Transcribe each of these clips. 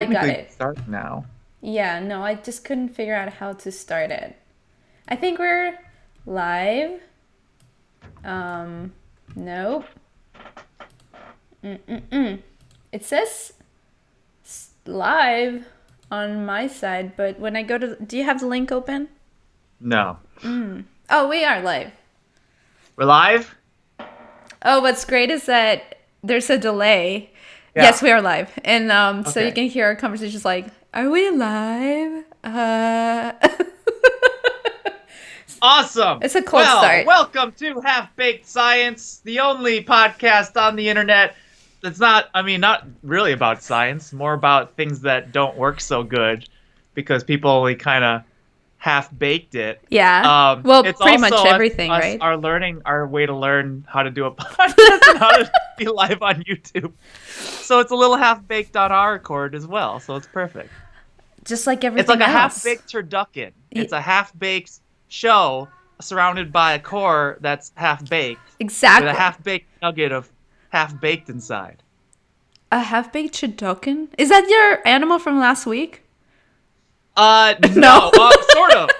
I got Technically it. start now. Yeah, no, I just couldn't figure out how to start it. I think we're live. Um, nope. Mm-mm-mm. It says live on my side, but when I go to, do you have the link open? No. Oh, we are live. We're live? Oh, what's great is that there's a delay. Yeah. Yes, we are live, and so you Okay. can hear our conversations like, "Are we live?" Awesome. It's a cold Well, start. welcome to Half Baked Science, the only podcast on the internet that's not really about science, more about things that don't work so good because people only kind of half baked it. Yeah. Well, It's pretty much also everything, us right? are learning our way to learn how to do a podcast and how to be live on YouTube. So it's a little half baked on our record as well. So it's perfect. Just like It's like everything a half else. baked turducken. It's Y- a half baked show surrounded by a core that's half baked with a exactly. half baked nugget of half baked inside. A half baked chidoken? Is that your animal from last week? No. No, sort of,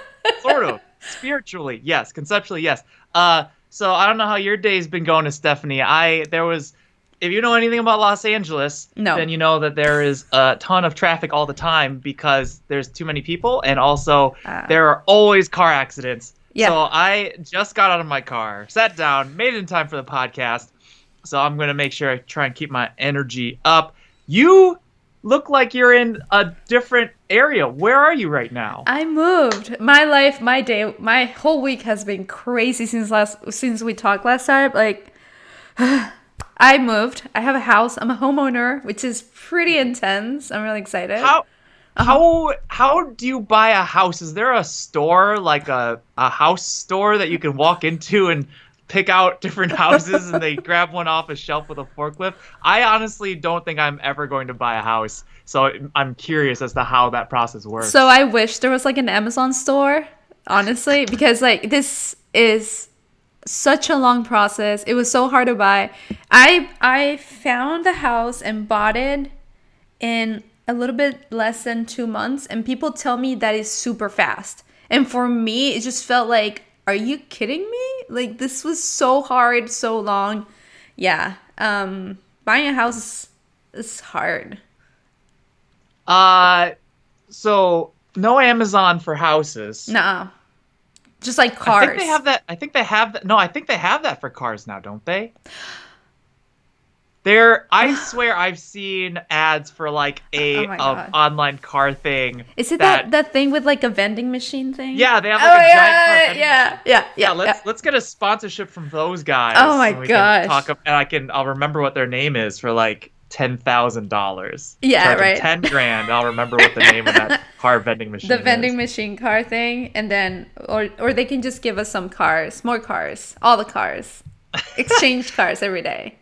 sort of. Spiritually, yes. Conceptually, yes. So I don't know how your day's been going to Stephanie. If you know anything about Los Angeles, No. then you know that there is a ton of traffic all the time because there's too many people, and also Uh, there are always car accidents. yeah. So I just got out of my car, sat down, made it in time for the podcast. So I'm gonna make sure I try and keep my energy up. You look like you're in a different area. Where are you right now? I moved. My life, my day, my whole week has been crazy since we talked last time. Like I moved. I have a house. I'm a homeowner, which is pretty intense. I'm really excited. How Uh-huh. how do you buy a house? Is there a store like a house store that you can walk into and pick out different houses and they grab one off a shelf with a forklift? I honestly don't think I'm ever going to buy a house. So I'm curious as to how that process So works. I wish there was like an Amazon store, honestly, because like this is such a long process. It was so hard to buy. I found the house and bought it in a little bit less than 2 months, and people tell me that is super fast. And for me, it just felt like, are you kidding me? Like this was so hard, so long. Yeah. Buying a house is hard. Uh so no Amazon for houses. Nah. Just like I think they cars. have that. I think they have that. No, I think they have that for cars now, don't they? I swear I've seen ads for like Oh a my god. online car thing Is it that that thing with like a vending machine thing? yeah, they have like Oh a giant car yeah, vending machine. yeah, yeah, Yeah, yeah, yeah. let's get a sponsorship from those Oh guys my and we can gosh. and I'll remember what their name is for like $10,000. Yeah, Charge them right. 10 grand. I'll remember what the name of that car vending The machine vending is. machine car thing, and then or they can just give us some cars, more cars, all the cars, exchange cars every day.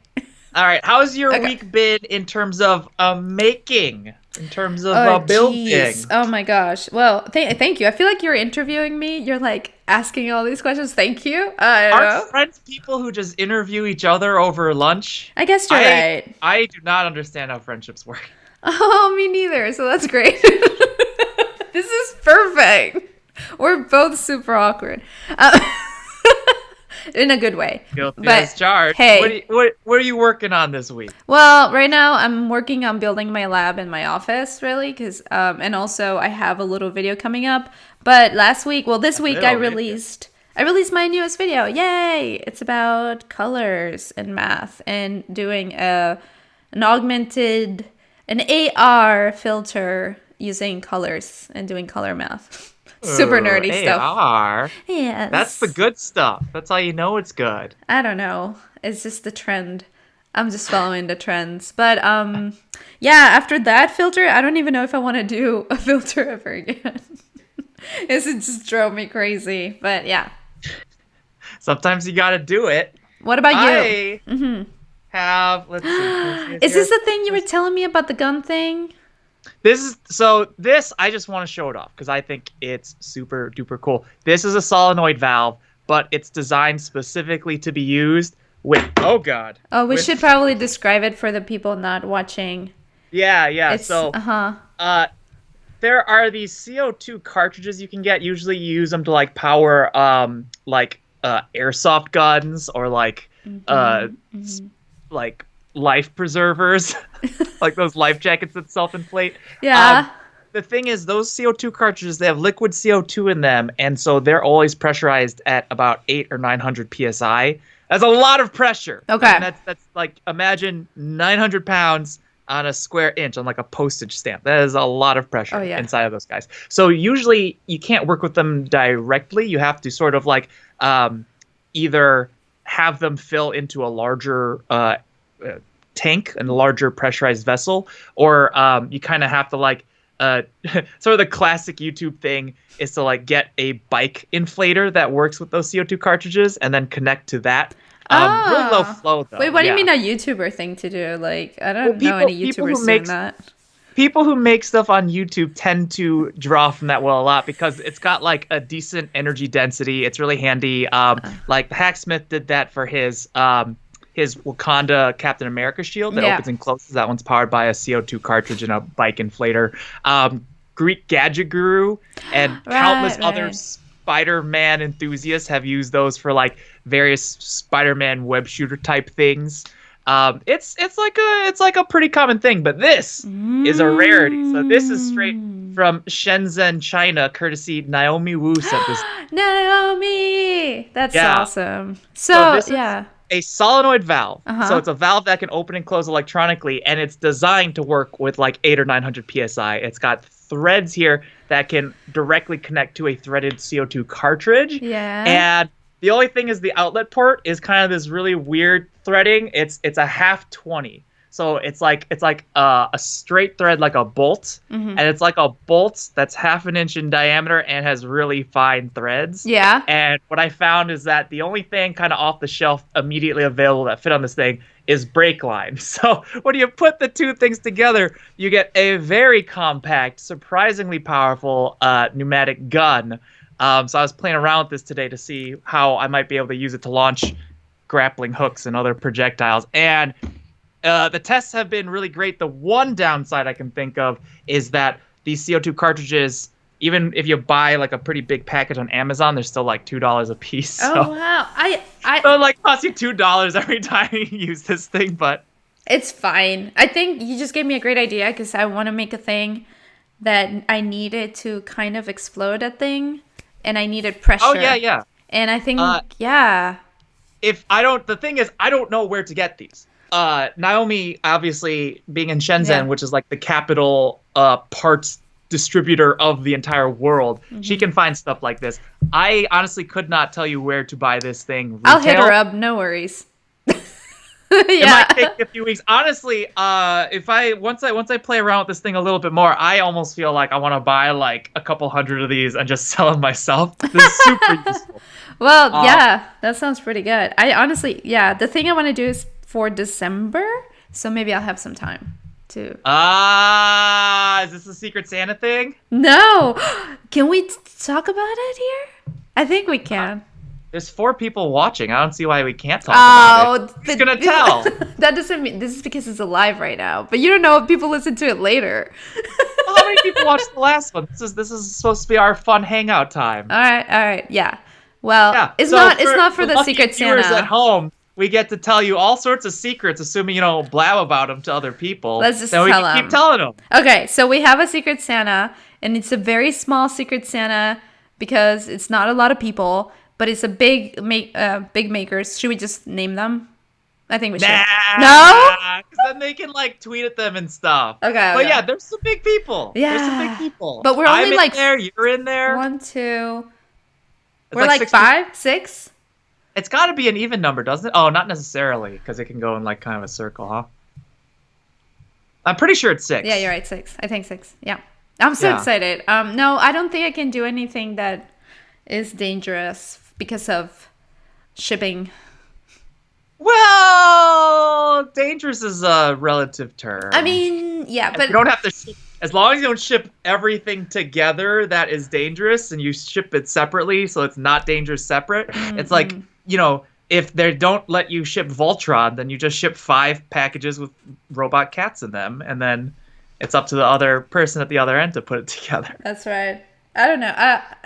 All right, how's your Okay. week been in terms of making, in terms of Oh jeez. building? Oh my gosh. Well, thank you. I feel like you're interviewing me. You're like asking all these questions. Thank you. I don't Aren't know. friends people who just interview each other over lunch? I guess you're I right. I do not understand how friendships work. Oh, me neither. So that's great. This is perfect. We're both super awkward. In a good way. Guilty But as charged. hey, What are you working on this week? well, right now I'm working on building my lab in my office, really, because and also I have a little video coming up. But last week, well, this A week little video. I released my newest video. Yay! It's about colors and math and doing an augmented an AR filter using colors and doing color math. Super Ooh, nerdy stuff. AR. That's the Yes. good stuff. That's how you know it's good. I don't know. It's just the trend. I'm just following the trends. But yeah, after that filter, I don't even know if I want to do a filter ever again. It just drove me crazy. But yeah. Sometimes you got to do it. What about you? I have. Let's see. Can I see it Is here? this the thing you were telling me about the gun thing? This I just want to show it off because I think it's super duper cool. This is a solenoid valve, but it's designed specifically to be used with oh god. Oh, we With should probably describe it for the people not watching. yeah, yeah. It's So uh-huh. Uh, there are these CO2 cartridges you can get. Usually, you use them to like power airsoft guns or uh like life preservers, like those life jackets that self-inflate. Um, Yeah. the thing is, those CO2 cartridges, they have liquid CO2 in them, and so they're always pressurized at about 800 or 900 psi. That's a lot of pressure. I Okay. mean, that's like imagine 900 pounds on a square inch on like a postage stamp. That is a lot of Oh pressure yeah. inside of those guys. So usually you can't work with them directly. You have to sort of like either have them fill into a larger uh, tank and a larger pressurized vessel, or you kind of have to like uh, sort of the classic YouTube thing is to like get a bike inflator that works with those CO2 cartridges and then connect to that. Really low Oh. flow Wait, though. what do you Yeah. mean a YouTuber thing to do? Like, I Well, don't know any people who YouTubers doing make that. people who make stuff on YouTube tend to draw from that well a lot because it's got like a decent energy density. It's really handy. Like Hacksmith did that for his Wakanda Captain America shield that Yeah. opens and closes. That one's powered by a CO2 cartridge and a bike inflator. Greek Gadget Guru and countless Right, other right. Spider-Man enthusiasts have used those for like various Spider-Man web shooter type things. It's like a pretty common thing, but this is a rarity. So this is straight Mm. from Shenzhen, China, courtesy Naomi Wu sent this. Naomi! That's Yeah. awesome. So So, this is yeah. a solenoid valve. So Uh-huh. it's a valve that can open and close electronically, and it's designed to work with like 800 or 900 psi. It's got threads here that can directly connect to a threaded CO2 cartridge. Yeah. And the only thing is the outlet port is kind of this really weird threading. It's a half 20. So it's like a straight thread like a bolt, Mm-hmm. and it's like a bolt that's half an inch in diameter and has really fine threads. Yeah. And what I found is that the only thing kind of off the shelf immediately available that fit on this thing is brake line. So when you put the two things together, you get a very compact, surprisingly powerful pneumatic gun. So I was playing around with this today to see how I might be able to use it to launch grappling hooks and other projectiles. And the tests have been really great. The one downside I can think of is that these CO2 cartridges, even if you buy like a pretty big package on Amazon, they're still like $2 a piece. So, Oh wow. so it like costs you $2 every time you use this thing. But It's fine. I think you just gave me a great idea because I want to make a thing that I needed to kind of explode a thing, and I needed pressure. oh yeah, yeah. And I think, Uh, yeah. The thing is, I don't know where to get these. Naomi, obviously being in Shenzhen, Yeah. which is like the capital parts distributor of the entire world, she can find stuff like this. I honestly could not tell you where to buy this thing retail. I'll hit her up. No worries. It Yeah. might take a few weeks. Honestly, if I once I play around with this thing a little bit more, I almost feel like I want to buy like a couple hundred of these and just sell them myself. This is super useful. Well, yeah, that sounds pretty good. I honestly, yeah, the thing I want to do is for December, so maybe I'll have some time to. Is this a Secret Santa thing? No, can we talk about it here? I think we can. There's 4 people watching. I don't see why we can't talk about it. Who's gonna tell? That doesn't mean this is because it's alive right now. But you don't know if people listen to it later. Well, how many people watched the last one? This is supposed to be our fun hangout time. All right, yeah. Well, Yeah, it's so not for the lucky Secret viewers Santa. at home. We get to tell you all sorts of secrets, assuming you don't blab about them to other people. Let's just then we tell can keep 'em. telling them. Okay, so we have a Secret Santa, and it's a very small Secret Santa because it's not a lot of people, but it's a big makers. Should we just name them? I think we should. No? Because then they can like tweet at them and stuff. Okay, But okay. yeah, there's some big people. There's some Yeah. big people. But we're I'm only, in like, there. You're in there. 1, 2. It's We're like 6 5, 6. It's got to be an even number, doesn't it? Oh, not necessarily, because it can go in like kind of a circle, huh? I'm pretty sure it's 6. Yeah, you're right. 6. I think 6. Yeah. I'm so Yeah. excited. No, I don't think I can do anything that is dangerous because of shipping. Well, dangerous is a relative term. I mean, yeah, but you don't have to ship, as long as you don't ship everything together that is dangerous and you ship it separately so it's not dangerous separate. It's like, if they don't let you ship Voltron, then you just ship 5 packages with robot cats in them, and then It's up to the other person at the other end to put it together. That's right. I don't know.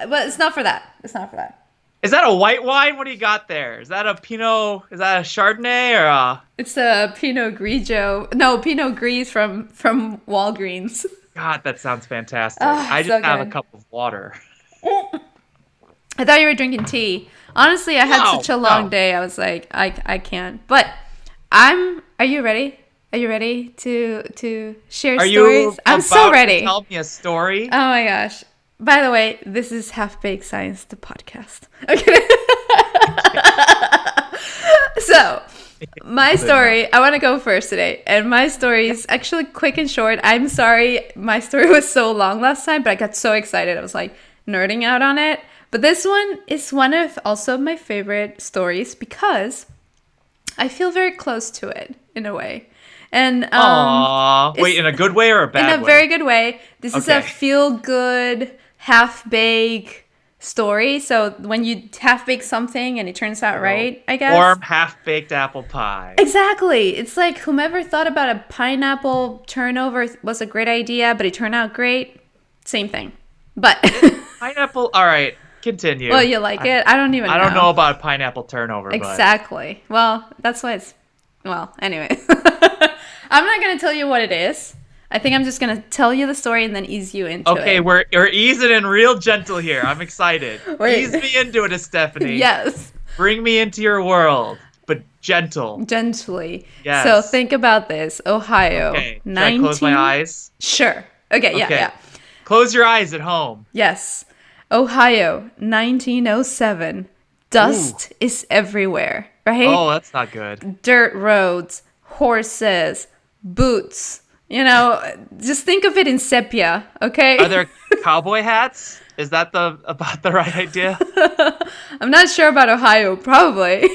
But it's not for that. It's not for that. Is that a white wine? What do you got there? Is that a Pinot? Is that a Chardonnay or a? It's a Pinot Grigio. No, Pinot Gris from Walgreens. God, that sounds fantastic. Oh, I just so have a good. cup of water. I thought you were drinking tea. Honestly, I had No, such a long no. day. I was like, I can't. But are you ready? Are you ready to share Are stories? you I'm so about to ready. tell me a story? Oh my gosh. By the way, this is Half Baked Science, the podcast. Okay. So, my story, I want to go first today. And my story is actually quick and short. I'm sorry my story was so long last time, but I got so excited. I was like nerding out on it. But this one is one of also my favorite stories because I feel very close to it in a way. And Aww. Wait, in a good way or a bad way? in a very good way. This is a Okay. feel good, half bake story. So when you half bake something and it turns out right, I guess. Warm, half-baked apple pie. Exactly. It's like whomever thought about a pineapple turnover was a great idea, but it turned out great. Same thing. But Pineapple. All right, continue. well, you like it? I don't even know. I don't know about pineapple turnover, Exactly. Well, that's why it's. Well, anyway. I'm not going to tell you what it is. I think I'm just going to tell you the story and then ease you into but okay, it. we're easing in real gentle here. I'm excited. Wait. Ease me into it, Stephanie. Yes. Bring me into your world, but gentle. Gently. Yes. So think about this. Ohio. Okay. Should I close my eyes? Sure. Okay, yeah, Okay. yeah. Close your eyes at home. Yes. Ohio, 1907. Dust is everywhere, right? Oh, that's not good. Dirt roads, horses, boots. You know, just think of it in sepia, okay? Are there cowboy hats? Is that about the right idea? I'm not sure about Ohio, probably.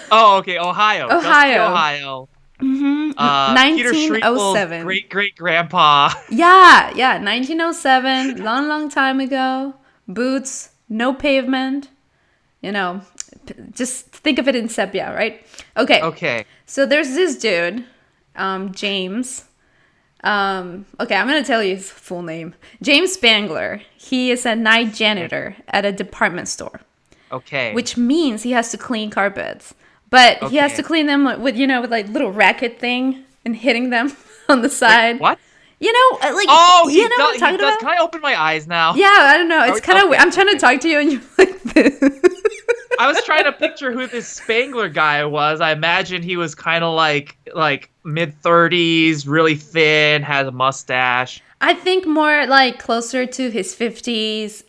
Oh, okay, Ohio. Dusty Ohio. Ohio. Peter 1907. Schreipel's great-great-grandpa. Yeah, 1907, long time ago. Boots, no pavement. You know, just think of it in sepia, right? Okay. Okay. So there's this dude, James. Okay, I'm gonna tell you his full name. James Spangler. He is a night janitor at a department store, Okay. which means he has to clean carpets. But he has Okay. to clean them with with like little racket thing and hitting them on the side. What? You know, like Oh, you know what I'm talking about? Can I open my eyes now? Yeah, I don't know. It's kind of okay, weird. I'm trying to talk to you and you're like this. I was trying to picture who this Spangler guy was. I imagine he was kind of like mid-30s, really thin, has a mustache. I think more like closer to his 50s,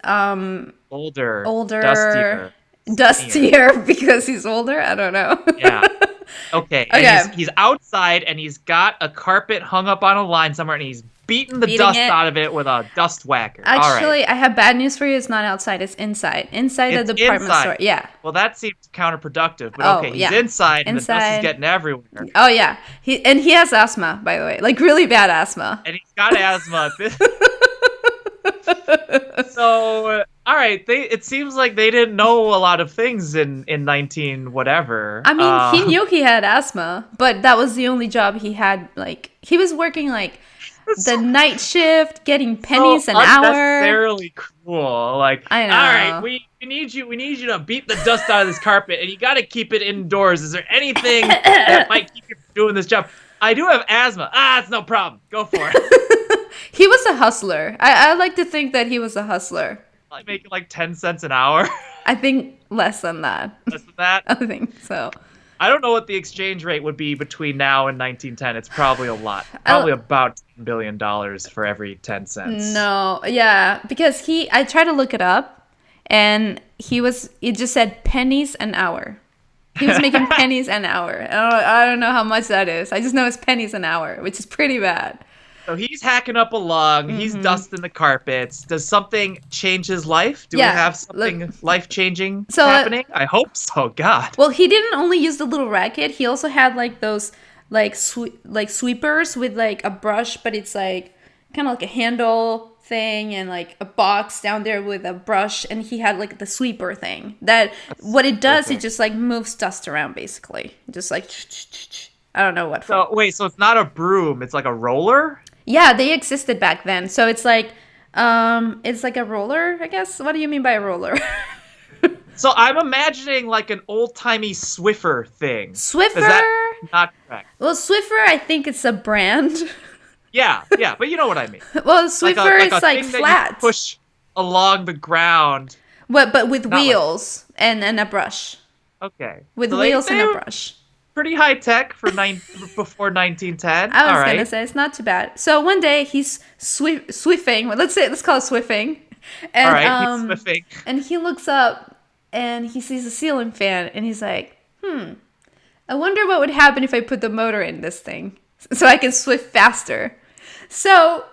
Older. older, Dustier. dustier because he's older. I don't know. Yeah. Okay. And Okay. he's outside and he's got a carpet hung up on a line somewhere and he's beating the Beating dust it. out of it with a dust whacker. All right. Actually, I have bad news for you. It's not outside. It's inside. Inside It's the department inside. store. Yeah. Well, that seems counterproductive, but Oh, okay, he's yeah. inside and the dust Inside. is getting everywhere. Oh yeah. He has asthma, by the way. Like really bad asthma. And he's got asthma. So, all right, it seems like they didn't know a lot of things in 19 whatever. I mean, he knew he had asthma, but that was the only job he had. Like he was working like the night shift, getting pennies so an hour. unnecessarily cruel. Like, I know. all right, we need you to beat the dust out of this carpet, and you got to keep it indoors. Is there anything that might keep you from doing this job? I do have asthma. It's no problem. Go for it. He was a hustler. I like to think that he was a hustler. I make like 10 cents an hour. I think less than that. Less than that. I think so. I don't know what the exchange rate would be between now and 1910. It's probably a lot. Probably about $10 billion for every 10 cents. No, yeah, because I tried to look it up, and it just said pennies an hour. He was making pennies an hour. I don't know how much that is. I just know it's pennies an hour, which is pretty bad. So he's hacking up along. He's dusting the carpets. Does something change his life? Do we Yeah, have something life-changing So, happening? I hope so. God. Well, he didn't only use the little racket. He also had like those like sweepers with like a brush, but it's like kind of like a handle thing and like a box down there with a brush, and he had like the sweeper thing. What it does, okay. it just like moves dust around basically. Just like I don't know what for. So wait, so it's not a broom, it's like a roller? Yeah, they existed back then. So it's like a roller, I guess. What do you mean by a roller? So I'm imagining like an old-timey Swiffer thing. Is that Swiffer? not correct? Well, Swiffer, I think it's a brand. Yeah, yeah, but you know what I mean. Well, Swiffer is like thing that you flat. push along the ground. But with Not like wheels and a brush. okay. With So wheels and they a were brush. pretty high tech for before 1910. I All was right. gonna say it's not too bad. So one day he's swiffing. Well, let's call it swiffing. And All right, he's swiffing. and he looks up and he sees a ceiling fan and he's like, I wonder what would happen if I put the motor in this thing so I can swift faster. So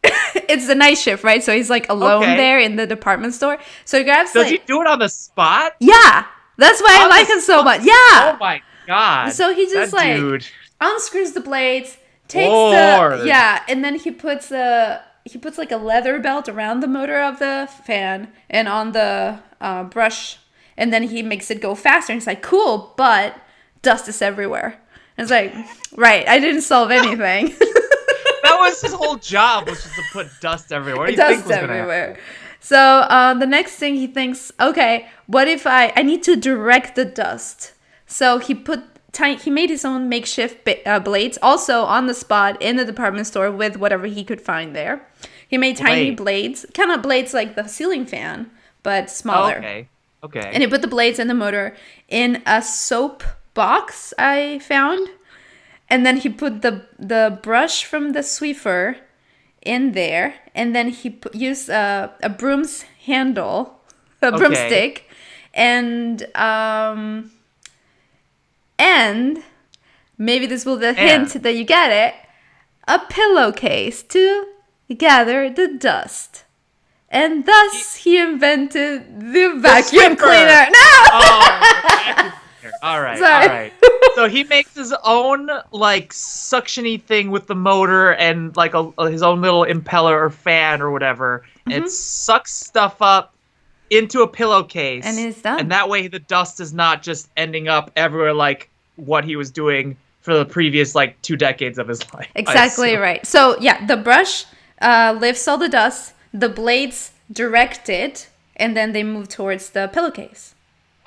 it's the night shift, right? So he's like alone Okay. there in the department store. So he grabs Does like he do it on the spot? yeah. That's why I On like the him so spot? much. Oh Yeah. my god. So he just that like dude. unscrews the blades, takes Lord. and then he puts like a leather belt around the motor of the fan and on the brush, and then he makes it go faster. And he's like, cool, but dust is everywhere. And it's like, right, I didn't solve anything. That was his whole job, was just to put dust everywhere. What do you think Dust was gonna happen? everywhere. So the next thing he thinks, okay, what if I need to direct the dust? So he made his own makeshift blades, also on the spot in the department store with whatever he could find there. He made tiny blades, kind of blades like the ceiling fan, but smaller. Oh, okay. Okay. And he put the blades and the motor in a soap box I found. And then he put the brush from the Swiffer in there. And then he used a broom's handle, a broomstick. And maybe this will be the hint that you get it, a pillowcase to gather the dust. And thus he invented the vacuum Swiffer. cleaner. No! Oh, the vacuum cleaner. All right, Sorry. all right. So he makes his own like suctiony thing with the motor and like his own little impeller or fan or whatever. And it sucks stuff up into a pillowcase. And it's done. And that way the dust is not just ending up everywhere like what he was doing for the previous like 2 decades of his life. Exactly right. So yeah, the brush lifts all the dust, the blades direct it, and then they move towards the pillowcase.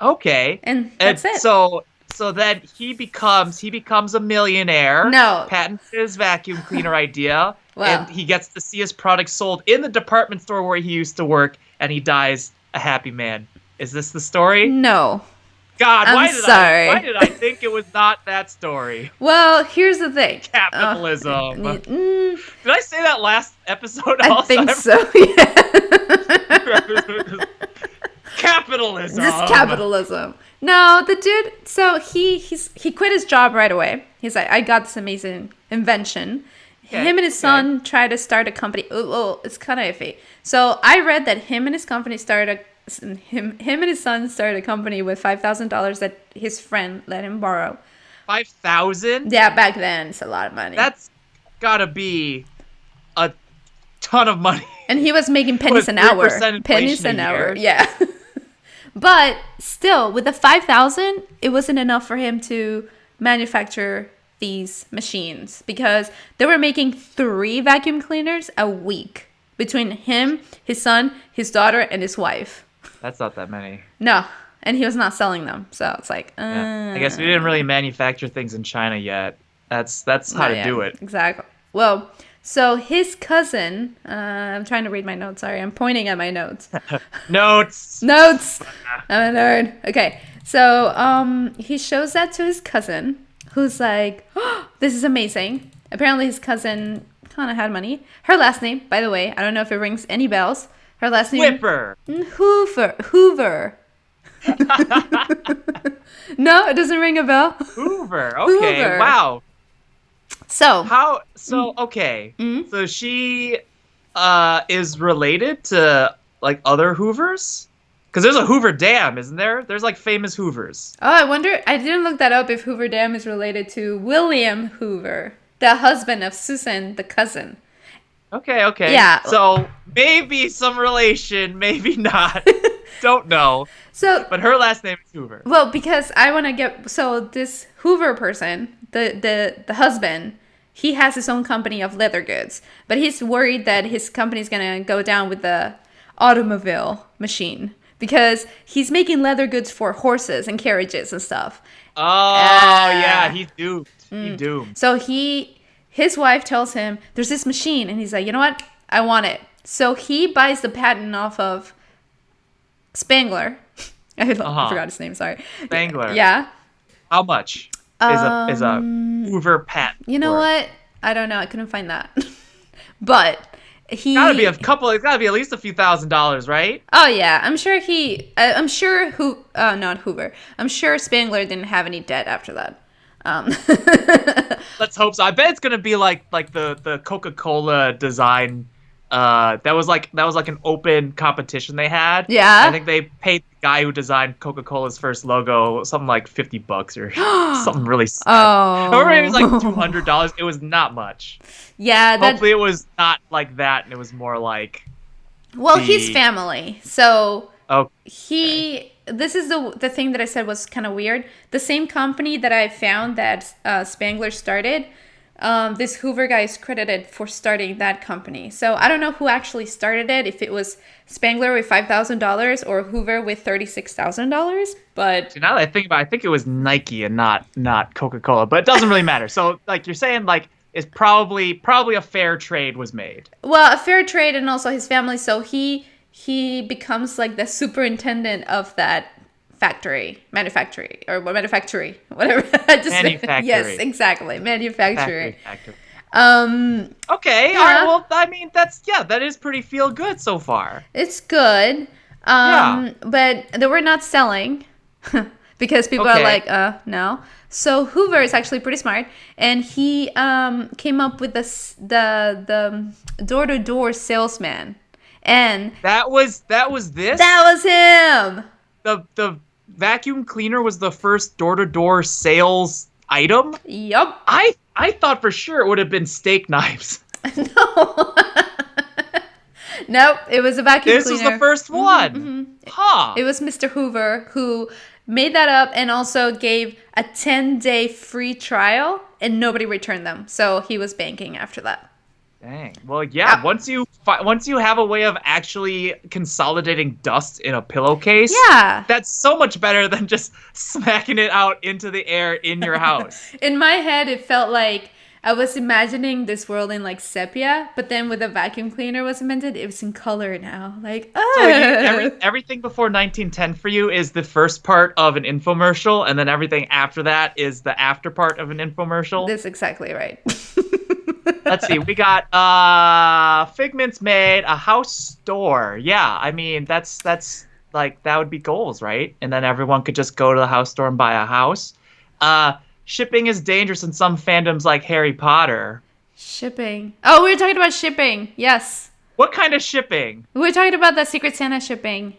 Okay. And that's it. So then he becomes a millionaire. No. Patents his vacuum cleaner idea. Wow. And he gets to see his product sold in the department store where he used to work, and he dies a happy man. Is this the story? No. God, I'm why sorry. did I think it was not that story? Well, here's the thing. Capitalism. Mm, Did I say that last episode I also? think so. Yeah. Capitalism. Just capitalism. No, the dude. So he quit his job right away. He's like, I got this amazing invention. Okay, Him and his son tried to start a company. Oh, it's kind of iffy. So I read that him and his son started a company with $5,000 that his friend let him borrow. 5,000? Yeah, back then it's a lot of money. That's gotta be a ton of money. And he was making pennies With an hour. 3% Pennies inflation an a hour. year. Yeah. But still, with the 5,000, it wasn't enough for him to manufacture these machines because they were making 3 vacuum cleaners a week between him, his son, his daughter, and his wife. That's not that many. No, and he was not selling them. So it's like, Yeah. I guess we didn't really manufacture things in China yet. That's how to do it. Exactly. Well, so his cousin, I'm trying to read my notes. Sorry, I'm pointing at my notes. Notes. Notes. I'm a nerd. Okay, so he shows that to his cousin, who's like, oh, "This is amazing." Apparently, his cousin kind of had money. Her last name, by the way, I don't know if it rings any bells. Her last name, Whipper. Hoover. No, it doesn't ring a bell. Hoover. Okay. Hoover. Wow. So How? So okay. Mm-hmm. So she is related to like other Hoovers? Because there's a Hoover Dam, isn't there? There's like famous Hoovers. Oh, I wonder. I didn't look that up if Hoover Dam is related to William Hoover, the husband of Susan, the cousin. Okay. Yeah. So maybe some relation, maybe not. Don't know. So, But her last name is Hoover. well, because I want to get. So, this Hoover person the husband, he has his own company of leather goods, but he's worried that his company's gonna go down with the automobile machine because he's making leather goods for horses and carriages and stuff. Oh, yeah, he's doomed. He's doomed. So his wife tells him there's this machine, and he's like, you know what? I want it. So he buys the patent off of Spangler. I forgot his name. Sorry. Spangler. Yeah. How much is a Hoover patent? You know what? I don't know. I couldn't find that. But he gotta be a couple. It's gotta be at least a few $1,000s, right? Oh yeah, I'm sure not Hoover. I'm sure Spangler didn't have any debt after that. Let's hope so. I bet it's gonna be like the Coca-Cola design. That was like an open competition they had. Yeah. I think they paid the guy who designed Coca-Cola's first logo something like $50 or something really sad. Oh. Or maybe it was like $200. It was not much. Yeah. Hopefully it was not like that, and it was more like. Well, he's family, so. Okay. This is the thing that I said was kind of weird. The same company that I found that Spangler started, this Hoover guy is credited for starting that company. So I don't know who actually started it, if it was Spangler with $5,000 or Hoover with $36,000. But now that I think about it, I think it was Nike and not Coca-Cola, but it doesn't really matter. So like you're saying, like it's probably a fair trade was made. Well, a fair trade, and also his family. So he becomes like the superintendent of that manufacturing, whatever. Manufacturing. Yes, exactly, manufacturing. Factory. Yeah. Okay. All right. Well, I mean, that is pretty feel good so far. It's good. But they were not selling because people are like, no. So Hoover is actually pretty smart, and he came up with the door-to-door salesman. And that was this. That was him. The vacuum cleaner was the first door-to-door sales item. Yup. I thought for sure it would have been steak knives. No. Nope. It was a vacuum cleaner. This was the first one. Mm-hmm. Huh. It was Mr. Hoover who made that up and also gave a 10-day free trial, and nobody returned them. So he was banking after that. Dang. Well, yeah. Once you have a way of actually consolidating dust in a pillowcase, yeah, that's so much better than just smacking it out into the air in your house. In my head, it felt like I was imagining this world in like sepia, but then when the vacuum cleaner was invented, it was in color now. Like, So everything before 1910 for you is the first part of an infomercial, and then everything after that is the after part of an infomercial. That's exactly right. Let's see. We got Figment's made a house store. Yeah, I mean that's like that would be goals, right? And then everyone could just go to the house store and buy a house. Shipping is dangerous in some fandoms like Harry Potter. Shipping. Oh, we were talking about shipping. Yes. What kind of shipping? We were talking about the Secret Santa shipping.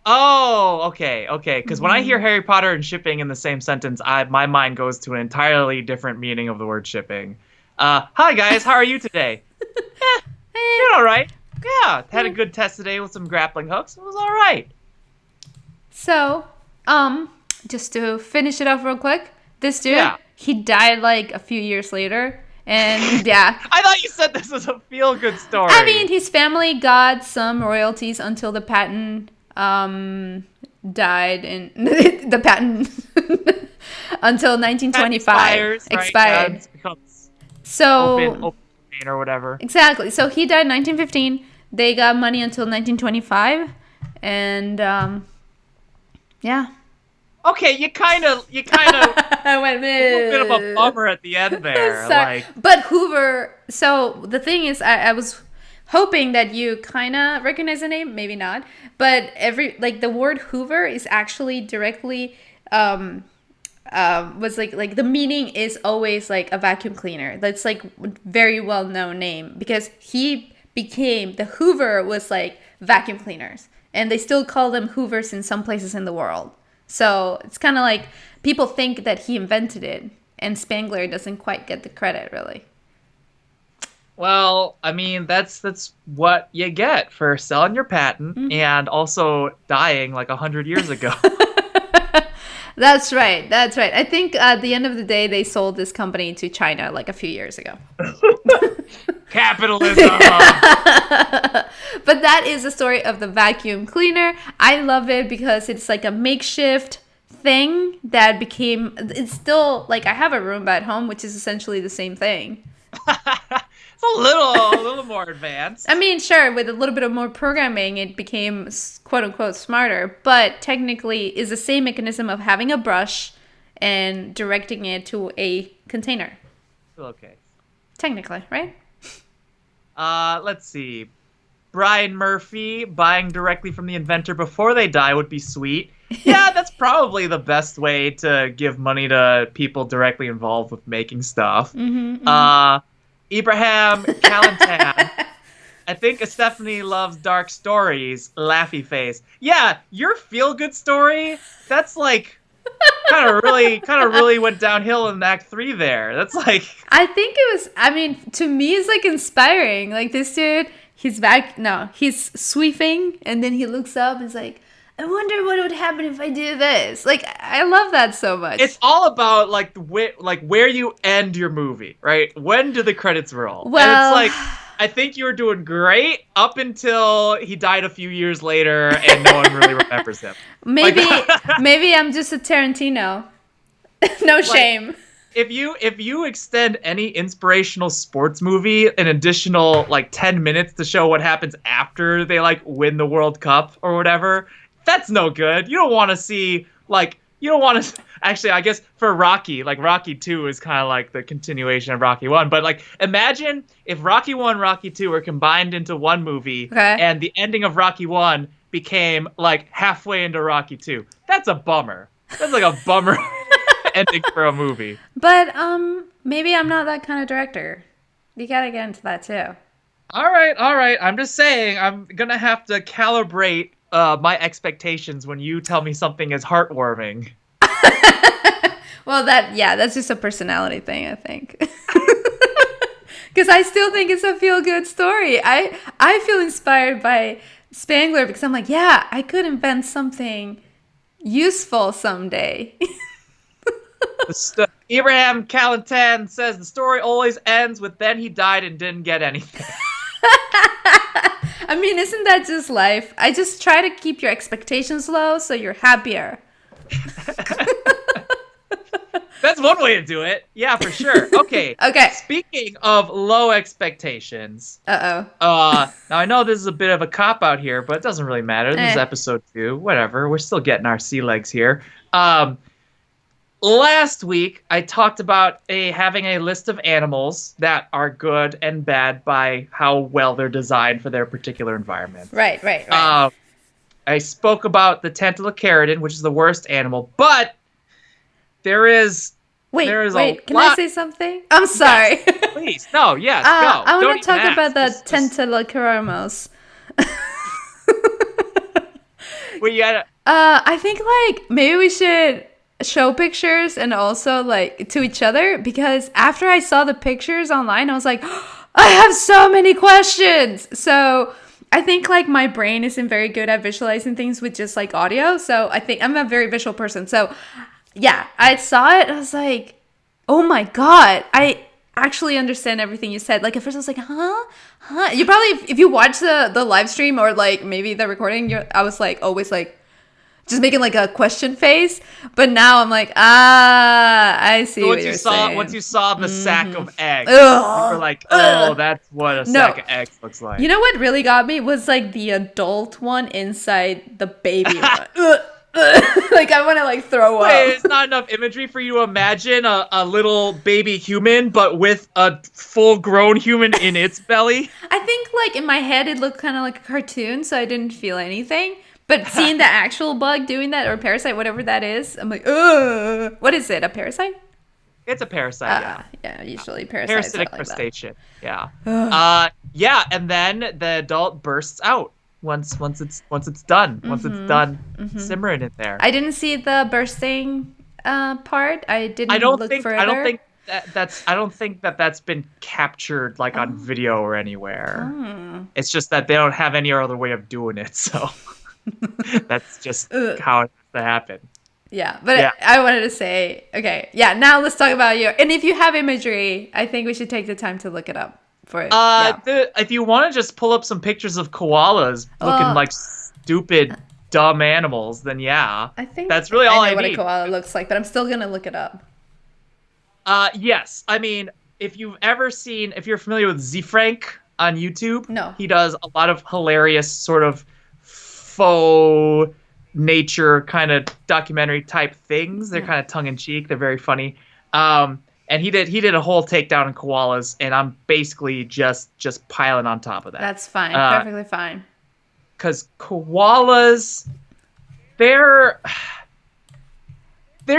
Oh, okay. Because when I hear Harry Potter and shipping in the same sentence, my mind goes to an entirely different meaning of the word shipping. Hi guys, how are you today? Doing all right. Yeah, had a good test today with some grappling hooks. It was all right. So, just to finish it off real quick, this dude, he died like a few years later. And yeah. I thought you said this was a feel-good story. I mean, his family got some royalties until the patent died, and the patent until 1925 expired. Right? So open domain or whatever. Exactly. So he died in 1915. They got money until 1925, and yeah. Okay, you kind of I went a little bit of a bummer at the end there. Like, but Hoover. So the thing is, I was hoping that you kind of recognize the name, maybe not. But the word Hoover is actually directly was like the meaning is always like a vacuum cleaner. That's like very well known name because he became the Hoover was like vacuum cleaners, and they still call them Hoovers in some places in the world. So it's kind of like people think that he invented it, and Spangler doesn't quite get the credit, really. Well, I mean, that's what you get for selling your patent and also dying like 100 years ago. That's right. That's right. I think at the end of the day, they sold this company to China like a few years ago. Capitalism. But that is the story of the vacuum cleaner. I love it because it's like a makeshift thing that became, it's still like I have a Roomba at home, which is essentially the same thing. It's a little more advanced. I mean, sure, with a little bit of more programming, it became quote unquote smarter, but technically is the same mechanism of having a brush and directing it to a container. Okay. Technically, right? Let's see. Brian Murphy buying directly from the inventor before they die would be sweet. Yeah, that's probably the best way to give money to people directly involved with making stuff. Ibrahim Kalantan. I think Stephanie loves dark stories. Laughy face. Yeah, your feel-good story. That's like kind of really went downhill in Act 3 there. That's like I think it was, I mean, to me, it's like inspiring. Like this dude, he's sweeping and then he looks up and is like, I wonder what would happen if I do this. Like, I love that so much. it's all about like where you end your movie, right? When do the credits roll? Well, And it's like I think you were doing great up until he died a few years later and no one really remembers him. maybe Like, maybe I'm just a Tarantino. No shame. if you extend any inspirational sports movie an additional like 10 minutes to show what happens after they like win the World Cup or whatever, that's no good. You don't want to see like you don't want to actually I guess for Rocky, like Rocky 2 is kind of like the continuation of Rocky 1, but like imagine if Rocky 1 Rocky 2 were combined into one movie Okay. and the ending of Rocky 1 became like halfway into Rocky 2. That's a bummer. That's like a bummer ending for a movie. But maybe I'm not that kind of director. You gotta get into that too. All right. I'm just saying I'm gonna have to calibrate my expectations when you tell me something is heartwarming. Well, that's just a personality thing, I think. Because I still think it's a feel-good story. I feel inspired by Spangler because I'm like, yeah, I could invent something useful someday. Abraham Kalantan says the story always ends with then he died and didn't get anything. I mean, isn't that just life? I just try to keep your expectations low so you're happier. That's one way to do it. Yeah, for sure. Okay. Okay. Speaking of low expectations, Uh-oh. now I know this is a bit of a cop out here, but it doesn't really matter. This is Eh. episode 2. Whatever. We're still getting our sea legs here. Last week I talked about having a list of animals that are good and bad by how well they're designed for their particular environment. Right. I spoke about the Tantalocaridin, which is the worst animal, but there is Wait, a can I lot- say something? I'm sorry. Please, no, yes, go. I Don't want to even talk about ask. the Tentalocaramos. Well, you gotta, I think like maybe we should show pictures and also like to each other because after I saw the pictures online, I was like, I have so many questions. So I think like my brain isn't very good at visualizing things with just like audio. So I think I'm a very visual person. So yeah, I saw it. I was like, oh my God, I actually understand everything you said. Like at first I was like, huh? You probably, if you watch the live stream or like maybe the recording, I was like always like, just making like a question face, but now I'm like, I see what you're saying. Once you saw the sack of eggs, Ugh. you were like, oh, that's what a sack of eggs looks like. You know what really got me was like the adult one inside the baby one. Like I want to like throw up. Wait, it's not enough imagery for you to imagine a little baby human, but with a full-grown human in its belly? I think like in my head it looked kind of like a cartoon, so I didn't feel anything. But seeing the actual bug doing that or parasite, whatever that is, I'm like, ugh. What is it? A parasite? It's a parasite, yeah. Yeah, usually parasites. Parasitic are like that. crustacean, yeah. Yeah, and then the adult bursts out once it's done. Once it's done simmering in there. I didn't see the bursting part. I didn't look further. I don't think that's been captured like on video or anywhere. It's just that they don't have any other way of doing it, so that's just how it has to happen. Yeah, but Yeah. I wanted to say, okay, yeah. Now let's talk about you. And if you have imagery, I think we should take the time to look it up for it. Yeah. If you want to just pull up some pictures of koalas looking Well, like stupid, dumb animals, then yeah, I think that's really all I I know what a need. koala looks like, but I'm still gonna look it up. Yes. I mean, if you're familiar with Z Frank on YouTube, No. he does a lot of hilarious sort of faux nature kind of documentary type things. They're kind of tongue in cheek. They're very funny. And he did a whole takedown on koalas, and I'm basically just piling on top of that. That's fine. Uh, Perfectly fine. Because koalas, they're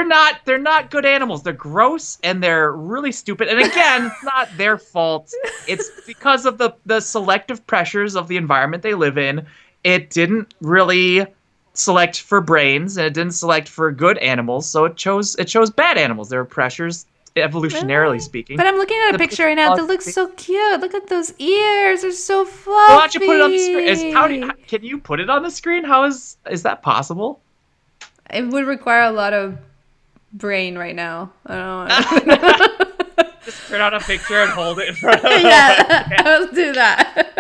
not good animals. They're gross and they're really stupid. And again, it's not their fault. It's because of the selective pressures of the environment they live in. It didn't really select for brains and it didn't select for good animals, so it chose bad animals. There were pressures evolutionarily speaking. But I'm looking at a The picture right now that looks so cute. Look at those ears. They're so fluffy. Why don't you put it on the screen? Can you put it on the screen? How is that possible? It would require a lot of brain right now. I don't know. Just turn out a picture and hold it in front of Yeah, I'll do that.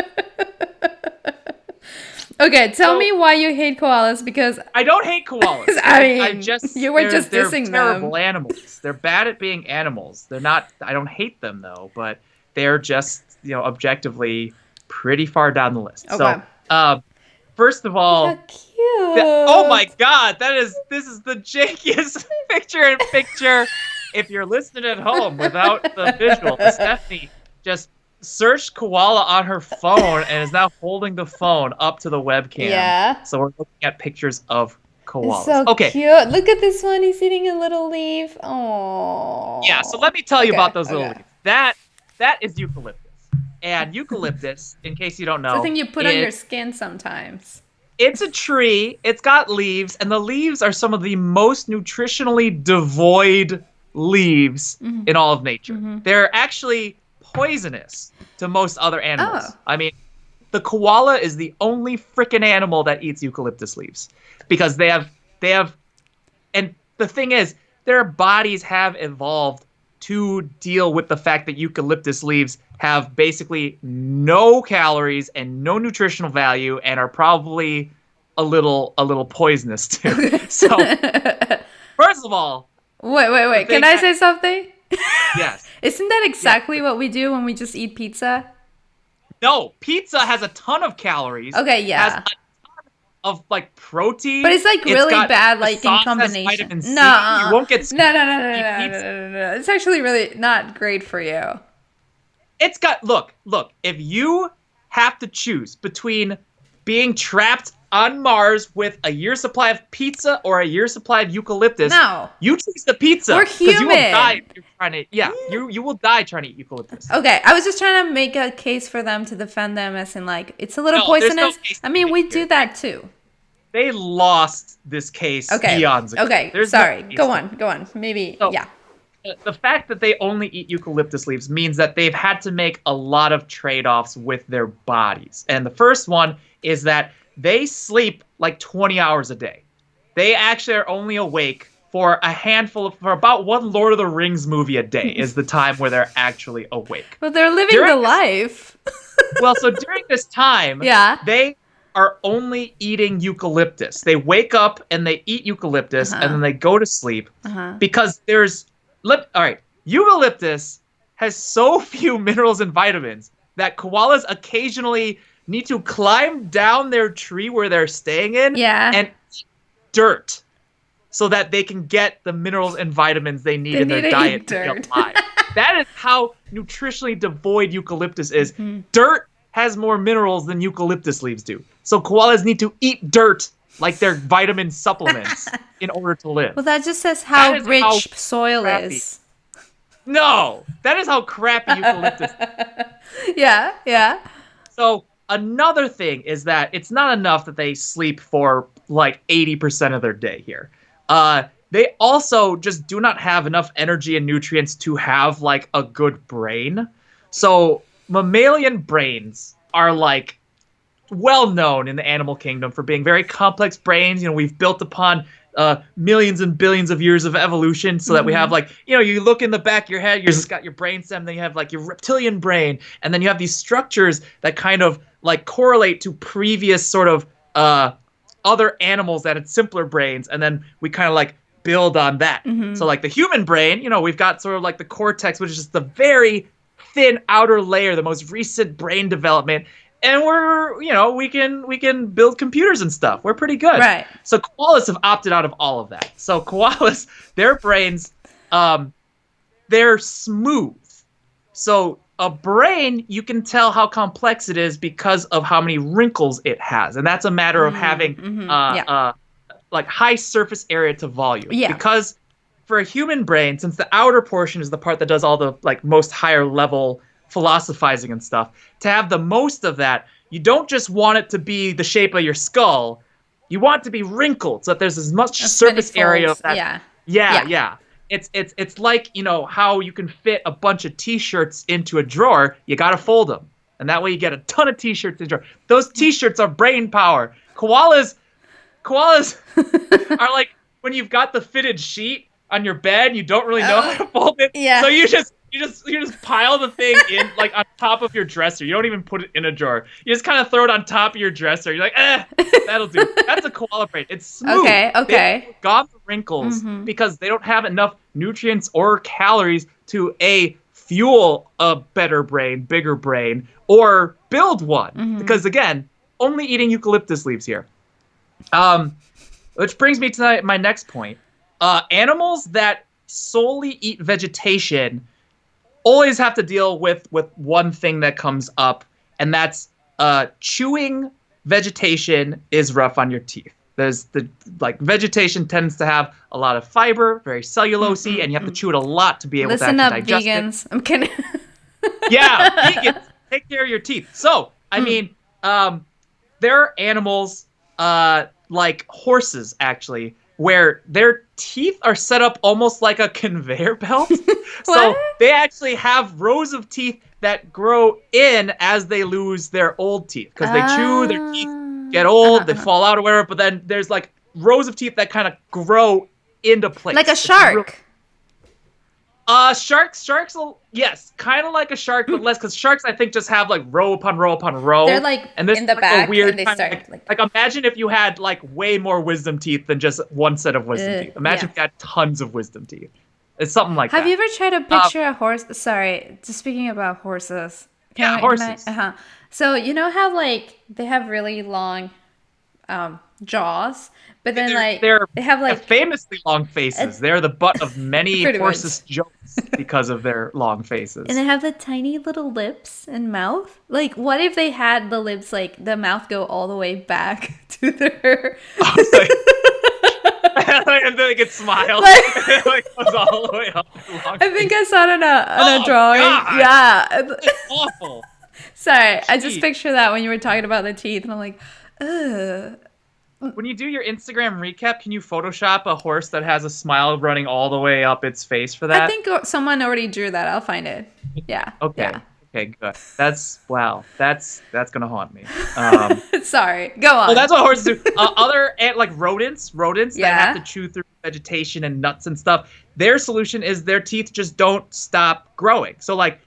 Okay, tell me why you hate koalas, because I don't hate koalas. I mean, you were just dissing they're them. terrible animals. They're bad at being animals. They're not. I don't hate them though, but they're just objectively pretty far down the list. Okay. So, first of all, How cute. oh my God, this is the jankiest picture-in-picture. If you're listening at home without the visual, Stephanie just searched koala on her phone and is now holding the phone up to the webcam. Yeah. So we're looking at pictures of koalas. It's so cute. Look at this one. He's eating a little leaf. Oh. Yeah, so let me tell you about those little okay. leaves. That is eucalyptus. And eucalyptus, in case you don't know, It's the thing you put on your skin sometimes. It's a tree. It's got leaves, and the leaves are some of the most nutritionally devoid leaves in all of nature. They're actually poisonous to most other animals. Oh. I mean, the koala is the only freaking animal that eats eucalyptus leaves because they have, and the thing is, their bodies have evolved to deal with the fact that eucalyptus leaves have basically no calories and no nutritional value and are probably a little poisonous too. So, first of all, wait. Can I say something? Yes. Isn't that exactly what we do when we just eat pizza? No, pizza has a ton of calories. Okay, yeah. Has a ton of like protein. But it's like really got- bad, the like in sauce has combination. vitamin C. No, You won't get no. It's actually really not great for you. It's got look. If you have to choose between being trapped on Mars with a year's supply of pizza or a year's supply of eucalyptus, No. you choose the pizza. We're 'cause you will human. die if you're trying to. Yeah, you will die trying to eat eucalyptus. Okay, I was just trying to make a case for them to defend them, as in like it's a little No, there's no poisonous. case I mean, to we make do here. that too. They lost this case Okay. eons ago. Okay. There's no Sorry. case Go to- on. Maybe. So- Yeah. The fact that they only eat eucalyptus leaves means that they've had to make a lot of trade-offs with their bodies. And the first one is that they sleep like 20 hours a day. They actually are only awake for about one Lord of the Rings movie a day is the time where they're actually awake. But they're living During the this- life. Well, so during this time, Yeah. they are only eating eucalyptus. They wake up and they eat eucalyptus and then they go to sleep because eucalyptus has so few minerals and vitamins that koalas occasionally need to climb down their tree where they're staying in Yeah. and eat dirt so that they can get the minerals and vitamins they need in need their to diet eat to be dirt. alive. That is how nutritionally devoid eucalyptus is. Mm-hmm. Dirt has more minerals than eucalyptus leaves do. So koalas need to eat dirt like their vitamin supplements in order to live. Well, that just says how That is rich how soil crappy. is. No, that is how crappy eucalyptus is. Yeah. So another thing is that it's not enough that they sleep for like 80% of their day here. They also just do not have enough energy and nutrients to have like a good brain. So mammalian brains are like well known in the animal kingdom for being very complex brains. We've built upon millions and billions of years of evolution so that we have like, you look in the back of your head, you just got your brain stem, then you have like your reptilian brain, and then you have these structures that kind of like correlate to previous sort of other animals that had simpler brains, and then we kind of like build on that. So like the human brain, we've got sort of like the cortex, which is just the very thin outer layer, the most recent brain development. And we can build computers and stuff. We're pretty good. Right. So koalas have opted out of all of that. So koalas, their brains, they're smooth. So a brain, you can tell how complex it is because of how many wrinkles it has. And that's a matter of having like high surface area to volume. Yeah. Because for a human brain, since the outer portion is the part that does all the like most higher level philosophizing and stuff, to have the most of that, you don't just want it to be the shape of your skull. You want it to be wrinkled so that there's as much surface area of that. Yeah. It's like, how you can fit a bunch of t-shirts into a drawer. You got to fold them. And that way you get a ton of t-shirts in a drawer. Those t-shirts are brain power. Koalas are like when you've got the fitted sheet on your bed, you don't really know how to fold it. Yeah. So you just pile the thing in like on top of your dresser. You don't even put it in a drawer. You just kind of throw it on top of your dresser. You're like, that'll do. That's a koala brain. It's smooth. Okay. They've got the wrinkles because they don't have enough nutrients or calories to fuel a better brain, bigger brain, or build one. Because again, only eating eucalyptus leaves here. Which brings me to my next point. Animals that solely eat vegetation always have to deal with one thing that comes up, and that's chewing vegetation is rough on your teeth. There's vegetation tends to have a lot of fiber, very cellulosey, and you have to chew it a lot to be able to actually digest vegans. it. I'm kidding. Yeah, vegans, take care of your teeth. So, I mean, there are animals like horses, actually, where their teeth are set up almost like a conveyor belt. So they actually have rows of teeth that grow in as they lose their old teeth. Because they chew, their teeth get old, they fall out or whatever, but then there's like rows of teeth that kind of grow into place. Like a shark. Sharks, yes, kind of like a shark, but less, because sharks, I think, just have like row upon row upon row. They're like and this in the like back, a weird and they kind start of like imagine if you had like way more wisdom teeth than just one set of wisdom teeth. Imagine if you had tons of wisdom teeth. It's something like that. Have you ever tried to picture a horse? Sorry, just speaking about horses. Horses. So you know how like they have really long jaws, but then they have like famously long faces. They're the butt of many horses' jokes because of their long faces. And they have the tiny little lips and mouth. Like, what if they had the lips, like the mouth go all the way back to their and then they could smile. Like goes all the way up. I think I saw it on a drawing. God. Yeah, it's awful. Sorry, I just picture that when you were talking about the teeth, and I'm like, ugh. When you do your Instagram recap, can you Photoshop a horse that has a smile running all the way up its face for that? I think someone already drew that. I'll find it. Yeah. Okay. Yeah. Okay, good. That's gonna haunt me. Sorry. Go on. Well, that's what horses do. Other like rodents that have to chew through vegetation and nuts and stuff. Their solution is their teeth just don't stop growing. So like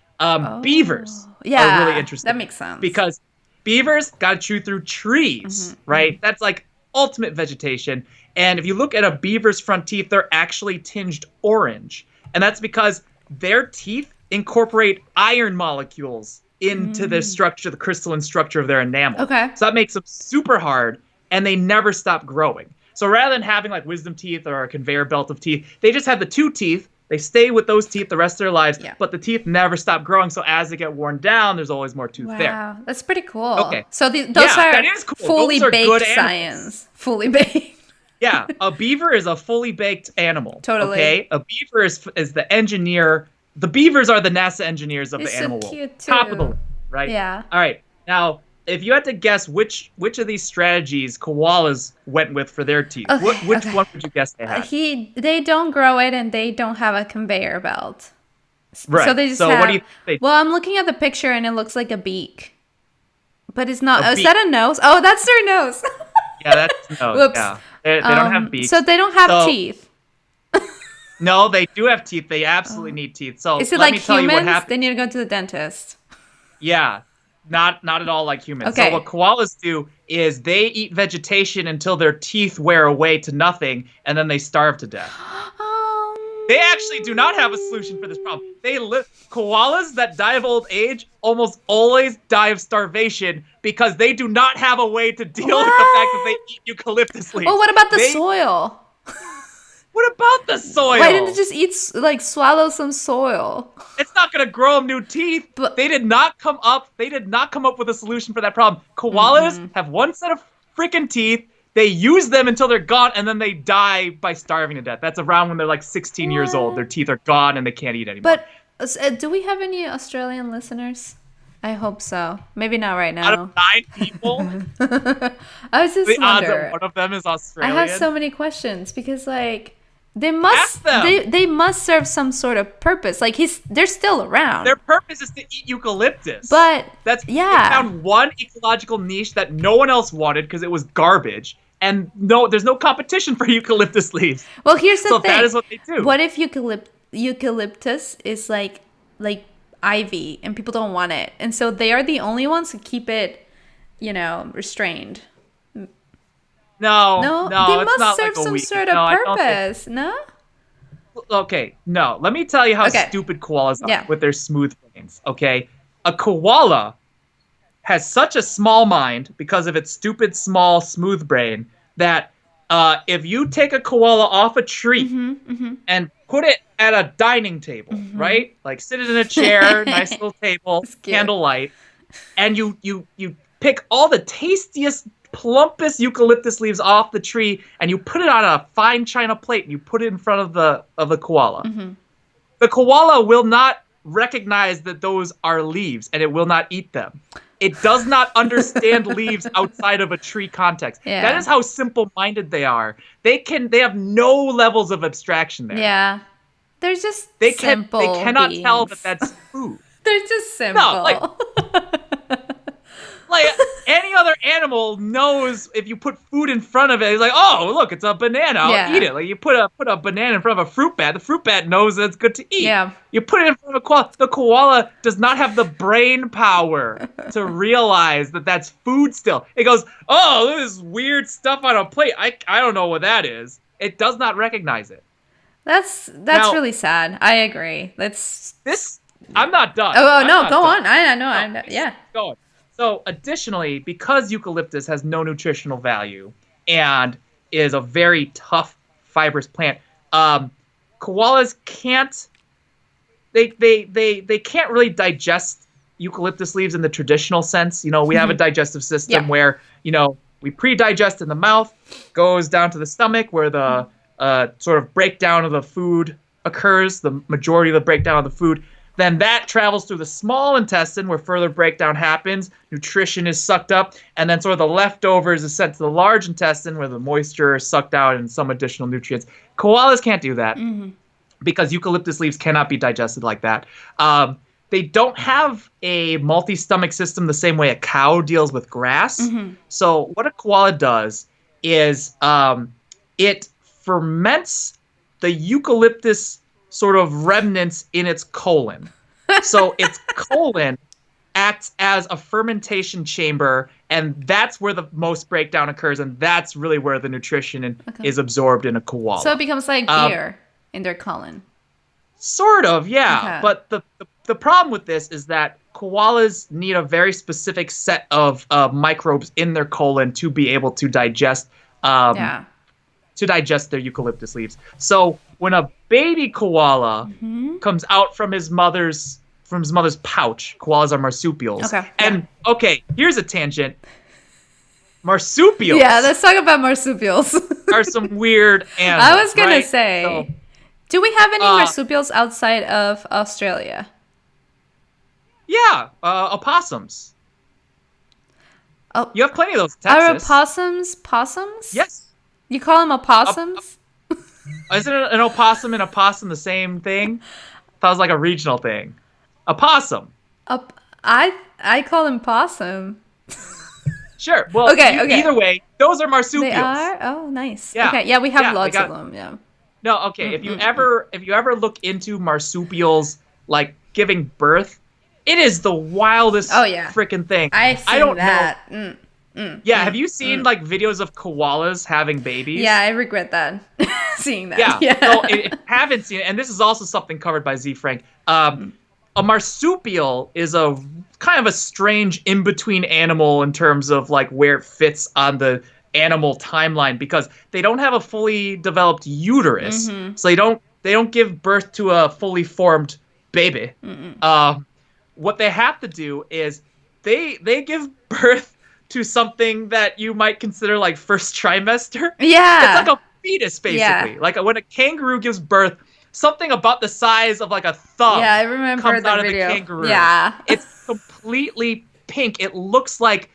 beavers are really interesting. That makes sense. Because beavers got to chew through trees, right? That's like ultimate vegetation. And if you look at a beaver's front teeth, they're actually tinged orange. And that's because their teeth incorporate iron molecules into the structure, the crystalline structure of their enamel. Okay. So that makes them super hard, and they never stop growing. So rather than having like wisdom teeth or a conveyor belt of teeth, they just have the two teeth. They stay with those teeth the rest of their lives, but the teeth never stop growing. So as they get worn down, there's always more tooth there. Wow, that's pretty cool. Okay. So those are that is cool. fully Those are baked good science. Fully baked. Yeah, a beaver is a fully baked animal. Totally. Okay, a beaver is the engineer. The beavers are the NASA engineers of the animal world. Cute too. Top of the list, right? Yeah. All right. Now, if you had to guess which of these strategies koalas went with for their teeth, which one would you guess they had? They don't grow it, and they don't have a conveyor belt. Right. So they just what do you think? Well, I'm looking at the picture, and it looks like a beak. But it's not. A Is that a nose? Oh, that's their nose. Yeah, that's no. Whoops. Yeah, they don't have beaks. So they don't have So- teeth. No, they do have teeth. They absolutely need teeth. So Is it let like me tell you what humans? happens. They need to go to the dentist. Yeah, not at all like humans. Okay. So what koalas do is they eat vegetation until their teeth wear away to nothing, and then they starve to death. They actually do not have a solution for this problem. Koalas that die of old age almost always die of starvation because they do not have a way to deal with the fact that they eat eucalyptus leaves. Well, what about the soil? What about the soil? Why didn't they just eat, swallow some soil? It's not gonna grow them new teeth. But- They did not come up with a solution for that problem. Koalas have one set of freaking teeth. They use them until they're gone, and then they die by starving to death. That's around when they're like 16 years old. Their teeth are gone and they can't eat anymore. But do we have any Australian listeners? I hope so. Maybe not right Out now. of 9 people, I was just the odds that wondering. one of them is I Australian. have so many questions because they must Ask them. they must serve some sort of purpose. They're still around. Their purpose is to eat eucalyptus. But They yeah. found one ecological niche that no one else wanted because it was garbage. And no, there's no competition for eucalyptus leaves. Well, here's the So thing. that is what they do. What if eucalyptus is like ivy and people don't want it, and so they are the only ones who keep it, restrained. No, No, no, they it's must not serve like a some weed. sort No, of I don't think- purpose. No. Okay, no. Let me tell you how Okay. stupid koalas are Yeah. with their smooth brains. Okay, a koala has such a small mind because of its stupid, small, smooth brain that if you take a koala off a tree and put it at a dining table, right? Like sit it in a chair, nice little table, That's cute. candlelight, and you pick all the tastiest, plumpest eucalyptus leaves off the tree and you put it on a fine china plate and you put it in front of the koala. The koala will not recognize that those are leaves and it will not eat them. It does not understand leaves outside of a tree context. Yeah. That is how simple-minded they are. They have no levels of abstraction there. Yeah. They're just They simple. cannot tell beings. that that's food. They're just simple. like- Like any other animal knows if you put food in front of it, it's like, oh, look, it's a banana. I'll Yeah. eat it. Like you put a banana in front of a fruit bat. The fruit bat knows that it's good to eat. Yeah. You put it in front of a koala. The koala does not have the brain power to realize that that's food still. It goes, oh, look at this weird stuff on a plate. I don't know what that is. It does not recognize it. That's Now- really sad. I agree. I'm not done. Oh I'm no, not go done. on. I know. Yeah. Going. So additionally, because eucalyptus has no nutritional value and is a very tough fibrous plant, koalas can't they can't really digest eucalyptus leaves in the traditional sense. We have a digestive system Yeah. where, we pre-digest in the mouth, goes down to the stomach where the sort of breakdown of the food occurs, the majority of the breakdown of the food. Then that travels through the small intestine where further breakdown happens, nutrition is sucked up, and then sort of the leftovers is sent to the large intestine where the moisture is sucked out and some additional nutrients. Koalas can't do that because eucalyptus leaves cannot be digested like that. They don't have a multi-stomach system the same way a cow deals with grass. So what a koala does is it ferments the eucalyptus sort of remnants in its colon. So its colon acts as a fermentation chamber, and that's where the most breakdown occurs, and that's really where the nutrition is absorbed in a koala. So it becomes like beer in their colon. Sort of, yeah. Okay. But the problem with this is that koalas need a very specific set of microbes in their colon to be able to digest Yeah. to digest their eucalyptus leaves. So when a baby koala comes out from his mother's pouch, koalas are marsupials. Okay, And here's a tangent. Marsupials Yeah, let's talk about marsupials. are some weird animals. I was gonna right? say, So, do we have any marsupials outside of Australia? yeah, opossums. Oh, You have plenty of those in are Texas. opossums possums? Yes. You call them opossums? Isn't an opossum and a possum the same thing? I thought it was like a regional thing. A possum. I call them possum. Sure. Well, Okay, okay. either way, those are They marsupials. are? Oh, nice. Yeah. Okay, yeah, we have Yeah, they lots of got them. Yeah. no, okay. If you ever look into marsupials like giving birth, it is the Oh, wildest yeah. freaking thing. I've I seen don't know. that. Yeah, have you seen like videos of koalas having Yeah, babies? I regret that. Seeing that. Yeah. So Yeah. if you haven't seen it, and this is also something covered by Z Frank, a marsupial is a kind of a strange in-between animal in terms of like where it fits on the animal timeline because they don't have a fully developed uterus, so they don't give birth to a fully formed baby. Uh, what they have to do is they give birth to something that you might consider like first trimester. It's like Yeah. a fetus Yeah. basically. Like when a kangaroo gives birth, something about the size of like a Yeah, thumb I remember comes the out of the video. kangaroo. Yeah. It's completely pink. It looks like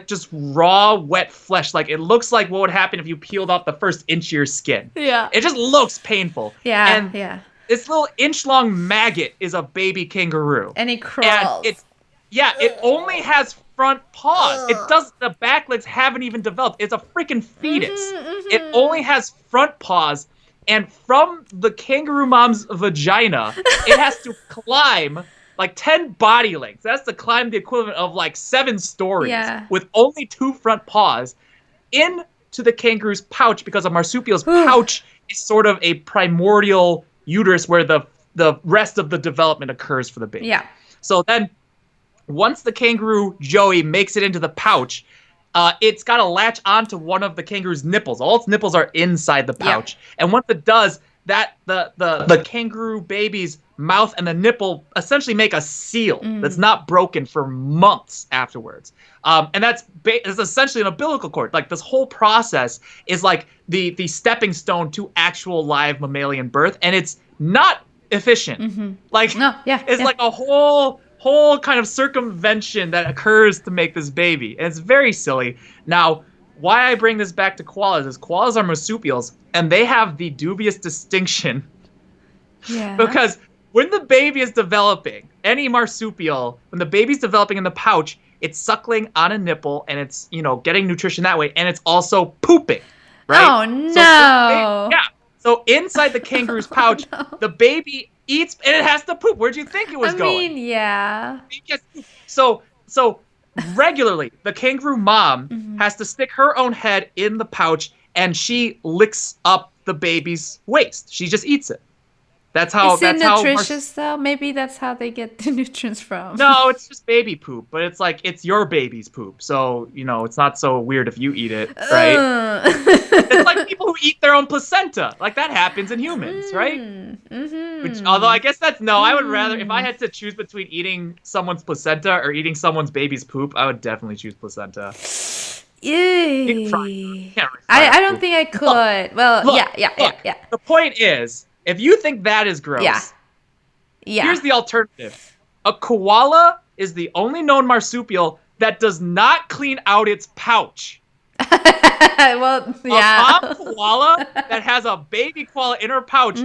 just raw wet flesh. Like it looks like what would happen if you peeled off the first inch of your skin. Yeah. It just looks painful. Yeah, And yeah. this little inch long maggot is a baby kangaroo. And it And crawls. it only has front paws. It does the back legs haven't even developed. It's a freaking fetus. It only has front paws, and from the kangaroo mom's vagina, it has to climb like 10 body lengths. That's to climb the equivalent of like 7 stories Yeah. with only 2 front paws into the kangaroo's pouch because a marsupial's pouch is sort of a primordial uterus where the rest of the development occurs for the baby. Yeah. So then once the kangaroo Joey makes it into the pouch, it's got to latch onto one of the kangaroo's nipples. All its nipples are inside the pouch, and once it does, that the kangaroo baby's mouth and the nipple essentially make a seal that's not broken for months afterwards. And that's essentially an umbilical cord. Like this whole process is like the stepping stone to actual live mammalian birth, and it's not efficient. Like No, yeah, it's yeah. like a whole kind of circumvention that occurs to make this baby, and it's very silly. Now, why I bring this back to koalas is koalas are marsupials, and they have the dubious distinction Yeah. because when the baby is developing, any marsupial, when the baby's developing in the pouch, it's suckling on a nipple and it's, getting nutrition that way, and it's also pooping, right? Oh, no. Yeah. So inside the kangaroo's pouch, the baby eats and it has to poop. Where'd you think it was going? Yeah. So regularly, the kangaroo mom has to stick her own head in the pouch and she licks up the baby's waste. She just eats it. That's how. Is it that's how. nutritious though? Maybe that's how they get the nutrients from. No, it's just baby poop, but it's like it's your baby's poop, so it's not so weird if you eat it, right? It's like people who eat their own placenta, like that happens in humans, right? Which, although I guess I would rather if I had to choose between eating someone's placenta or eating someone's baby's poop, I would definitely choose placenta. Ew. Can't really fry I don't poop. think I could. Well, Look, yeah. The point is, if you think that is gross, Yeah. here's the alternative. A koala is the only known marsupial that does not clean out its pouch. Well, yeah. A mom koala that has a baby koala in her pouch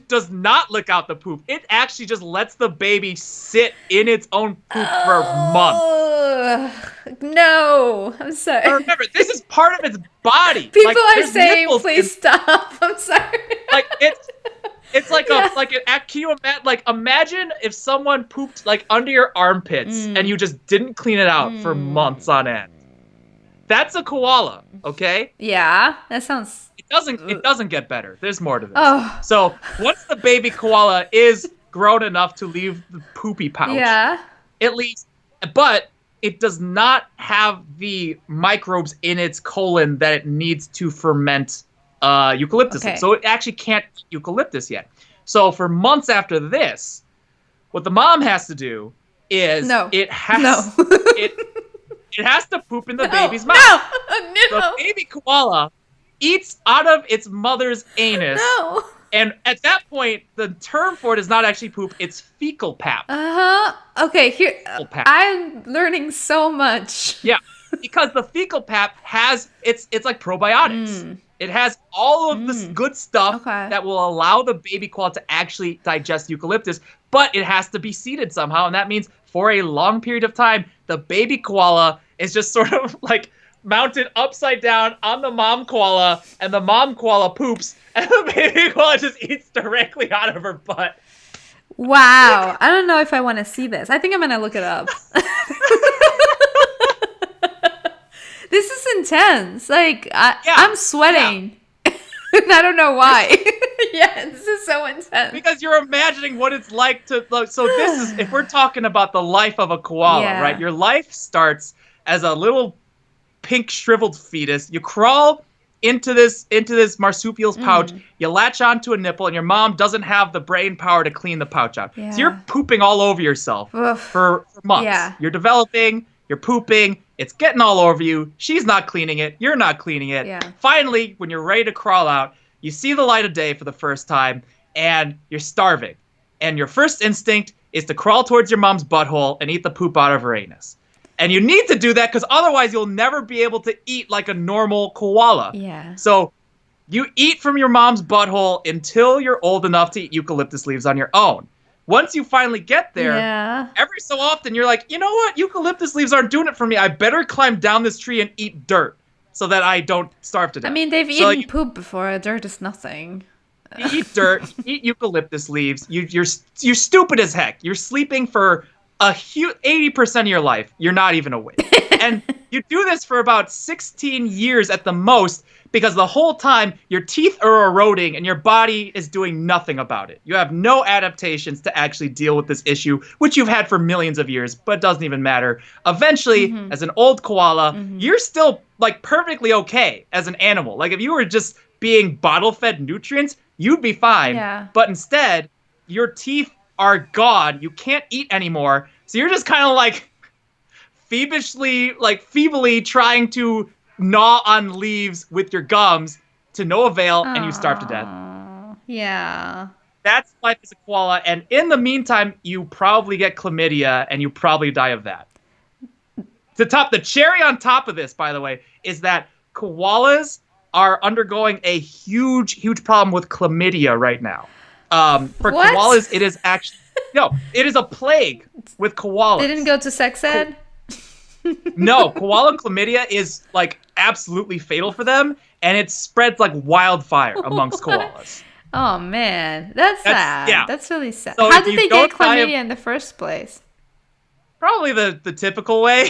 does not lick out the poop. It actually just lets the baby sit in its own poop for months. No, I'm sorry. But remember, this is part of its body. People Like, are there's saying, nipples please stop. I'm sorry. Like it's like can you imagine? Like imagine if someone pooped like under your armpits and you just didn't clean it out for months on end. That's a koala, okay? Yeah, that sounds. It doesn't get better. There's more to this. Oh. So once the baby koala is grown enough to leave the poopy pouch, Yeah. it leaves, but it does not have the microbes in its colon that it needs to ferment eucalyptus. Okay. So it actually can't eat eucalyptus yet. So for months after this, what the mom has to do is it has to poop in the baby's mouth. No. The baby koala eats out of its mother's anus. No. And at that point, the term for it is not actually poop, it's fecal pap. Okay, here Pap. I'm learning so much. Yeah, because the fecal pap has it's like probiotics. It has all of this good stuff that will allow the baby koala to actually digest eucalyptus, but it has to be seeded somehow, and that means for a long period of time, the baby koala is just sort of like mounted upside down on the mom koala, and the mom koala poops, and the baby koala just eats directly out of her butt. Wow. I don't know if I want to see this. I think I'm going to look it up. This is intense. Like, I'm sweating. Yeah. And I don't know why. Yeah, this is so intense. Because you're imagining what it's like to... So this is... If we're talking about the life of a koala, right? Your life starts as a little pink shriveled fetus. You crawl into this marsupial's pouch. You latch onto a nipple, and your mom doesn't have the brain power to clean the pouch out. Yeah. So you're pooping all over yourself for months. Yeah. You're developing, you're pooping, it's getting all over you. She's not cleaning it. You're not cleaning it. Yeah. Finally, when you're ready to crawl out, you see the light of day for the first time, and you're starving. And your first instinct is to crawl towards your mom's butthole and eat the poop out of her anus. And you need to do that because otherwise you'll never be able to eat like a normal koala. Yeah. So you eat from your mom's butthole until you're old enough to eat eucalyptus leaves on your own. Once you finally get there, every so often you're like, you know what? Eucalyptus leaves aren't doing it for me. I better climb down this tree and eat dirt so that I don't starve to death. I mean, they've eaten poop before. Dirt is nothing. You eat dirt, eat eucalyptus leaves. You're stupid as heck. You're sleeping for a huge 80% of your life. You're not even awake. And you do this for about 16 years at the most, because the whole time your teeth are eroding and your body is doing nothing about it. You have no adaptations to actually deal with this issue, which you've had for millions of years, but it doesn't even matter. Eventually, as an old koala, you're still like perfectly okay as an animal. Like if you were just being bottle-fed nutrients, you'd be fine. Yeah. But instead, your teeth are gone. You can't eat anymore. So you're just kind of like feebly trying to gnaw on leaves with your gums to no avail, and you starve to death. Yeah. That's life as a koala, and in the meantime, you probably get chlamydia, and you probably die of that. The cherry on top of this, by the way, is that koalas are undergoing a huge problem with chlamydia right now. For what? Koalas, it is actually... No, it is a plague with koalas. They didn't go to sex ed? No, koala chlamydia is like absolutely fatal for them, and it spreads like wildfire amongst koalas. Oh man, that's sad. Yeah. That's really sad. So how did they get chlamydia in the first place? Probably the typical way.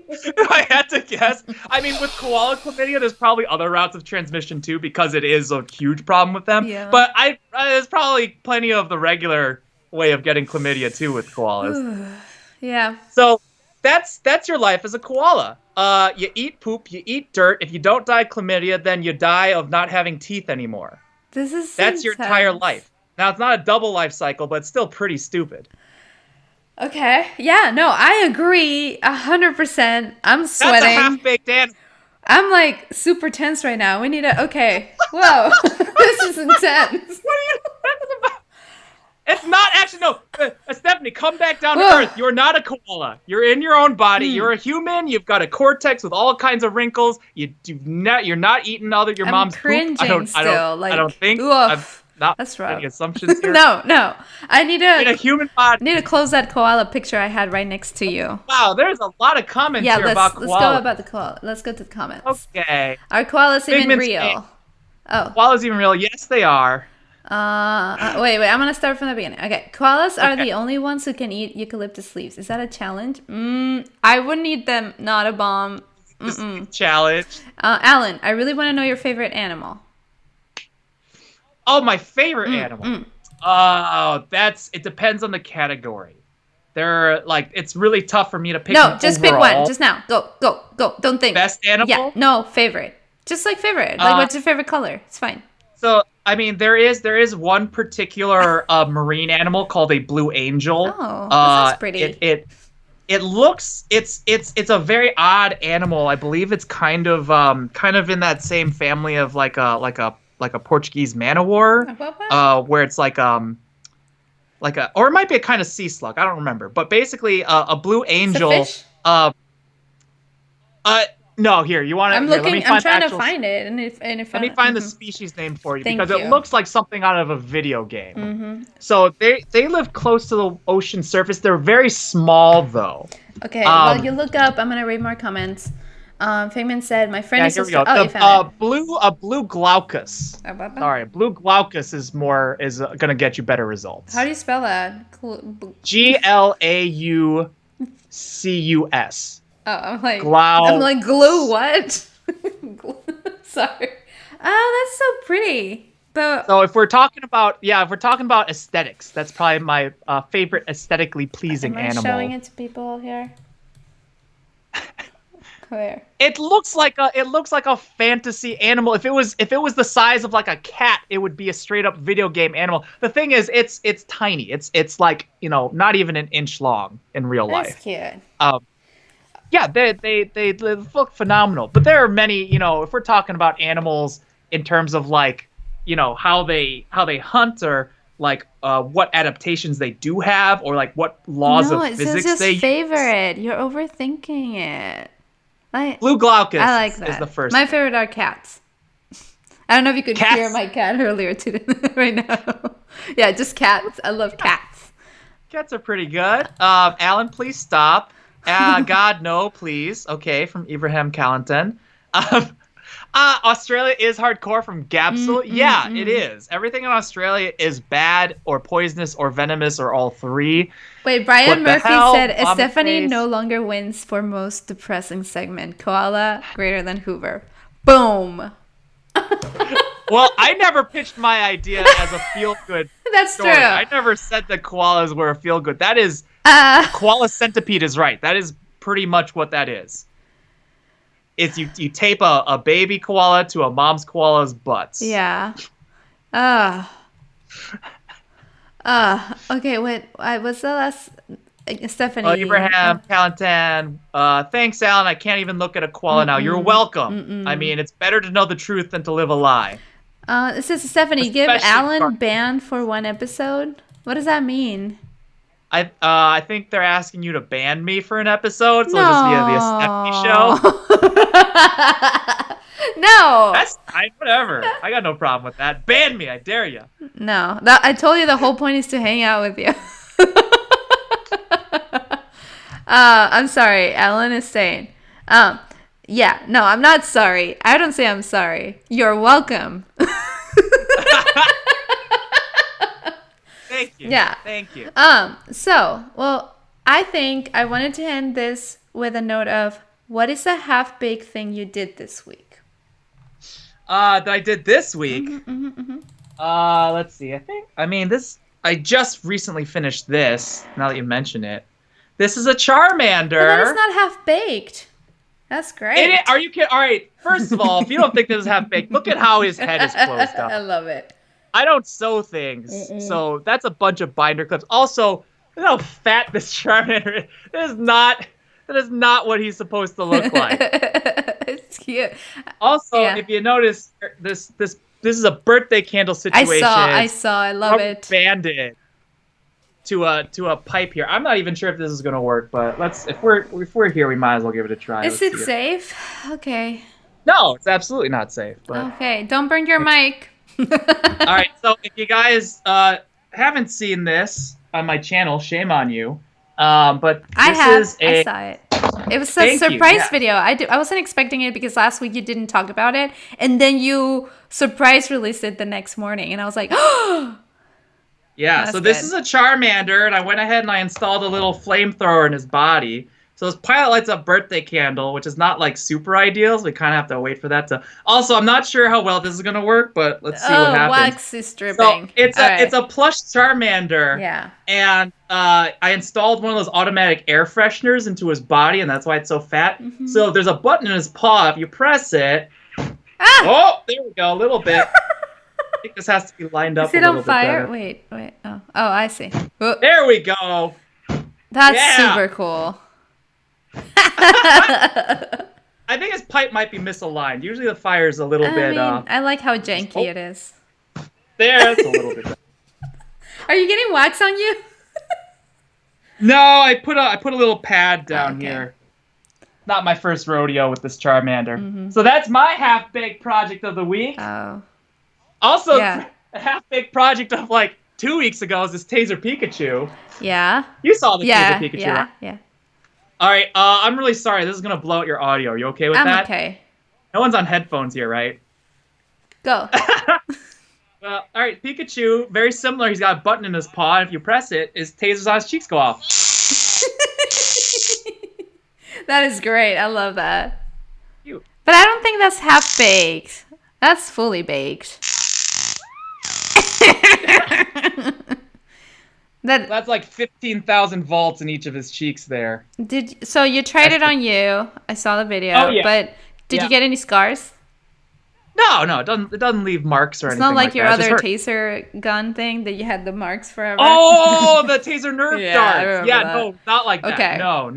If I had to guess, I mean, with koala chlamydia, there's probably other routes of transmission too, because it is a huge problem with them. Yeah. But there's probably plenty of the regular way of getting chlamydia too with koalas. Yeah. So that's your life as a koala. You eat poop, you eat dirt. If you don't die of chlamydia, then you die of not having teeth anymore. That's your entire life. Now, it's not a double life cycle, but it's still pretty stupid. Okay. Yeah, no, I agree 100%. I'm sweating. That's a half-baked animal. I'm like super tense right now. We need to... Okay. Whoa. This is intense. What are you talking about? It's not actually... No. Stephanie, come back down to earth. You're not a koala. You're in your own body. You're a human. You've got a cortex with all kinds of wrinkles. You're not eating your mom's cringing poop. still. I don't think... That's right. Any assumptions here? No. I need in a human body. I need to close that koala picture I had right next to you. Wow, there's a lot of comments here about koalas. Let's go about the koala. Let's go to the comments. Okay. Are koalas even real? Oh. Koalas even real? Yes, they are. Wait. I'm gonna start from the beginning. Okay. Koalas are the only ones who can eat eucalyptus leaves. Is that a challenge? I wouldn't eat them. Not a bomb. Challenge. Alan, I really want to know your favorite animal. Oh, my favorite animal. It depends on the category. It's really tough for me to pick. No, just pick one. Just now. Go. Don't think. Best animal? Yeah. No, favorite. Just like favorite. Like, what's your favorite color? It's fine. So, I mean, there is one particular marine animal called a blue angel. Oh, that sounds pretty. It looks it's a very odd animal. I believe it's kind of in that same family of like a Portuguese man-o-war, where it's or it might be a kind of sea slug. I don't remember, but basically a blue angel. It's a fish? No, here, you want to? I'm Let me looking. find I'm trying to actual, find it, and if let me find the species name for you Thank because it you. looks like something out of a video game. So they live close to the ocean surface. They're very small though. Okay, while you Um, look up, I'm gonna read more comments. Fayman said, "My friend yeah, is here we sister." go. Oh, you The found blue glaucus. it. Sorry, blue glaucus is gonna get you better How do results. you spell that? GLAUCUS. Oh, I'm Glau. like glue. What? Sorry. Oh, that's so pretty. But So if we're talking about aesthetics, that's probably my favorite aesthetically pleasing am I showing animal. it to people here? Where? It looks like a fantasy animal. If it was the size of like a cat, it would be a straight up video game animal. The thing is, it's tiny. It's like not even an inch long in real That's life. cute. Um, yeah, they look phenomenal. But there are many, if we're talking about animals in terms of like, how they hunt or like what adaptations they do have or like what laws No, of it says physics just they use. favorite. You're overthinking it. Blue I like glaucus is that. the first My one. favorite are cats. I don't know if you could hear Cats. my cat earlier today, right now. Yeah, just cats. I love cats. Cats are pretty good. Alan, please stop. God, no, please. Okay, from Ibrahim Callenton. Um, Australia is hardcore from Gapsul. Yeah, it is. Everything in Australia is bad or poisonous or venomous or all three. Wait, Brian What the Murphy hell? said Vomit Stephanie face. no longer wins for most depressing segment. Koala greater than Hoover. Boom. Well, I never pitched my idea as a feel-good That's story. true. I never said that koalas were a feel-good. That is, Uh, koala centipede is right. That is pretty much what that is. It's you tape a baby koala to a mom's koala's butts. yeah. Okay, wait. What's the last? Stephanie. Abraham, Palantan, thanks, Alan. I can't even look at a koala now. You're welcome. I mean, it's better to know the truth than to live a lie. It says Stephanie, give Especially Alan ban for one episode. What does that mean? I think they're asking you to ban me for an episode, so it'll just be the Stephanie show. No. That's fine, whatever. I got no problem with that. Ban me, I dare you. No. I told you the whole point is to hang out with you. I'm sorry. Alan is saying. Yeah, no, I'm not sorry. I don't say I'm sorry. You're welcome. Thank you. Yeah. Thank you. Well, I think I wanted to end this with a note of what is a half-baked thing you did this week? That I did this week. Let's see. I just recently finished this. Now that you mention it, this is a Charmander. But that is not half-baked. That's great. Are you kidding? All right. First of all, if you don't think this is half baked, look at how his head is closed up. I love it. I don't sew things, so that's a bunch of binder clips. Also, look how fat this Charmander is. That is not what he's supposed to look like. It's cute. Also, Yeah. if you notice, this is a birthday candle situation. I saw. I love it. Banded to a pipe here. I'm not even sure if this is gonna work, but if we're here, we might as well give it a try. Is it safe? Okay. No, it's absolutely not safe. But Okay. Don't burn your mic. all right, so if you guys haven't seen this on my channel, shame on you. But this I saw it. It was a Thank you, surprise yeah. video. I wasn't expecting it because last week you didn't talk about it, and then you surprise released it the next morning, and I was like, oh. Yeah, That's so this good. is a Charmander, and I went ahead and I installed a little flamethrower in his body. So this pilot lights up birthday candle, which is not like super ideal, so we kind of have to wait for that to. Also, I'm not sure how well this is gonna work, but let's see what happens. Wax is dripping. So it's All right. it's a plush Charmander. Yeah. And I installed one of those automatic air fresheners into his body, and that's why it's so fat. Mm-hmm. So there's a button in his paw. If you press it, Ah! oh, there we go, a little bit. I think this has to be lined up Is a it little on fire? bit better. Wait. Oh, I see. Oh, There we go. that's Yeah. super cool. I think his pipe might be misaligned. Usually the fire is a little bit. I like how janky it is. There, it's a little bit better. Are you getting wax on you? No, I put a little pad down Okay. here. not my first rodeo with this Charmander. Mm-hmm. So that's my half-baked project of the week. Oh. Also, Yeah. a half-baked project of like 2 weeks ago is this Taser Pikachu. Yeah. You saw the Taser Yeah. Pikachu, Yeah. right? Yeah. All right. I'm really sorry. This is gonna blow out your audio. Are you okay with I'm that? okay. No one's on headphones here, right? Go. Well, all right. Pikachu, very similar. He's got a button in his paw. And if you press it, his tasers on his cheeks go off. That is great. I love that. Cute. But I don't think that's half baked. That's fully baked. That's like 15,000 volts in each of his cheeks there. So you tried it on you. I saw the video. Oh, yeah. But did you get any scars? No, it doesn't leave marks or It's anything not like your that. It other just hurt. taser gun thing that you had the marks forever. Oh, the Taser Nerf Yeah, I darts. remember Yeah, that. no, not like that. Okay. No.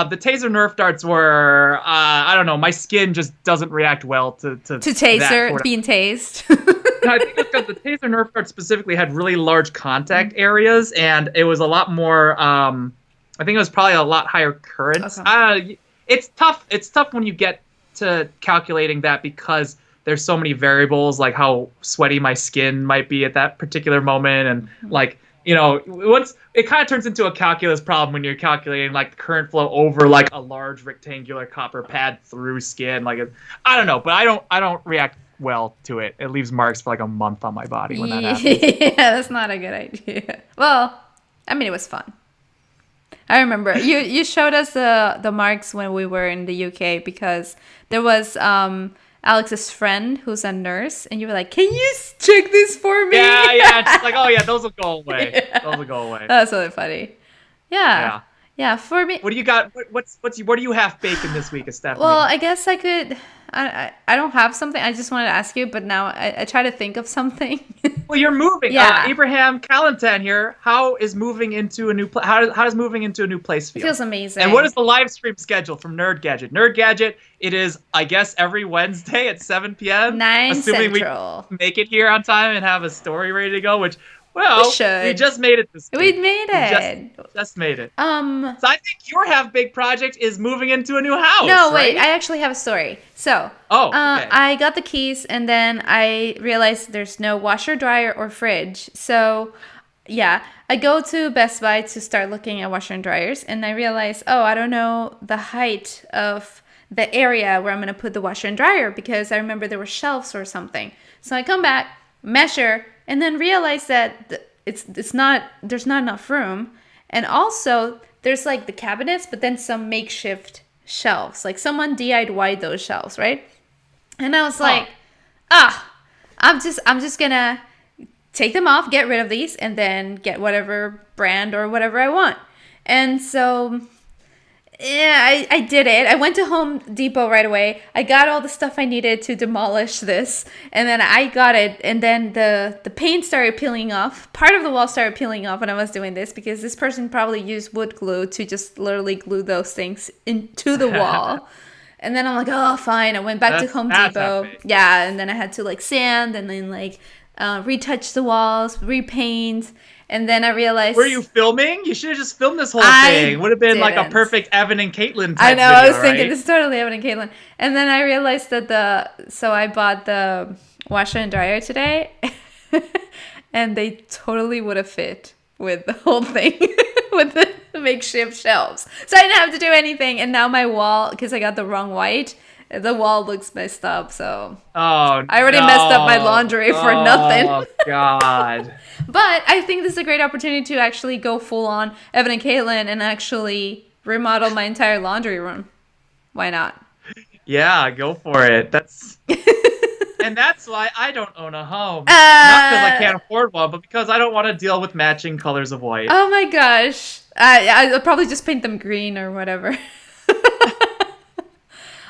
The Taser Nerf darts were, I don't know, my skin just doesn't react well to To that taser, sort of- being tased. No, I think it's because the Taser Nerf darts specifically had really large contact areas, and it was a lot more. I think it was probably a lot higher currents. Okay. It's tough. It's tough when you get to calculating that because there's so many variables, like how sweaty my skin might be at that particular moment, and like once it kind of turns into a calculus problem when you're calculating like the current flow over like a large rectangular copper pad through skin. Like I don't know, but I don't react well to it. It leaves marks for like a month on my body when that happens. Yeah, that's not a good idea. Well, I mean, it was fun. I remember you showed us the marks when we were in the UK because there was Alex's friend who's a nurse, and you were like, "Can you check this for me?" Yeah. It's just like, oh yeah, those will go away. Yeah. Those will go away. That was really funny. Yeah. For me, What do you got? What do you have baking this week, Stephanie? well, I guess I could. I don't have something. I just wanted to ask you, but now I try to think of something. Well, you're moving. Yeah. Abraham Calentan here. How is moving into a new place? How does moving into a new place feel? It feels amazing. And what is the live stream schedule from Nerd Gadget? Nerd Gadget. It is, I guess, every Wednesday at 7 p.m. 9 assuming Central. we make it here on time and have a story ready to go. Which, well, We should. we just made it this week. We made it. Just made it. So So I think your half big project is moving into a new house. no, right? wait. I actually have a story. So, Oh, okay. I got the keys, and then I realized there's no washer, dryer, or fridge. So, yeah, I go to Best Buy to start looking at washer and dryers, and I realize, oh, I don't know the height of the area where I'm gonna put the washer and dryer because I remember there were shelves or something. So I come back, measure, and then realize that there's not enough room, and also there's like the cabinets, but then some makeshift shelves. Like someone DIY'd those shelves, right? And I was like, I'm just gonna take them off, get rid of these, and then get whatever brand or whatever I want. And so, yeah, I did it. I went to Home Depot right away. I got all the stuff I needed to demolish this, and then I got it. And then the paint started peeling off. Part of the wall started peeling off when I was doing this because this person probably used wood glue to just literally glue those things into the wall. And then I'm like, oh, fine. I went back to Home Depot. Yeah, and then I had to like sand and then like retouch the walls, repaint. And then I realized... Were you filming? You should have just filmed this whole I thing. Would have been like a didn't. perfect Evan and Caitlin type I know, video, I was thinking right? this is totally Evan and Caitlin. And then I realized that so I bought the washer and dryer today, and they totally would have fit with the whole thing, with the makeshift shelves. So I didn't have to do anything, and now my wall, because I got the wrong white, the wall looks messed up, so... Oh, I already messed up my laundry for nothing. Oh, God. But I think this is a great opportunity to actually go full on Evan and Caitlin and actually remodel my entire laundry room. Why not? Yeah, go for it. And that's why I don't own a home. Not because I can't afford one, but because I don't want to deal with matching colors of white. Oh my gosh. I'll probably just paint them green or whatever.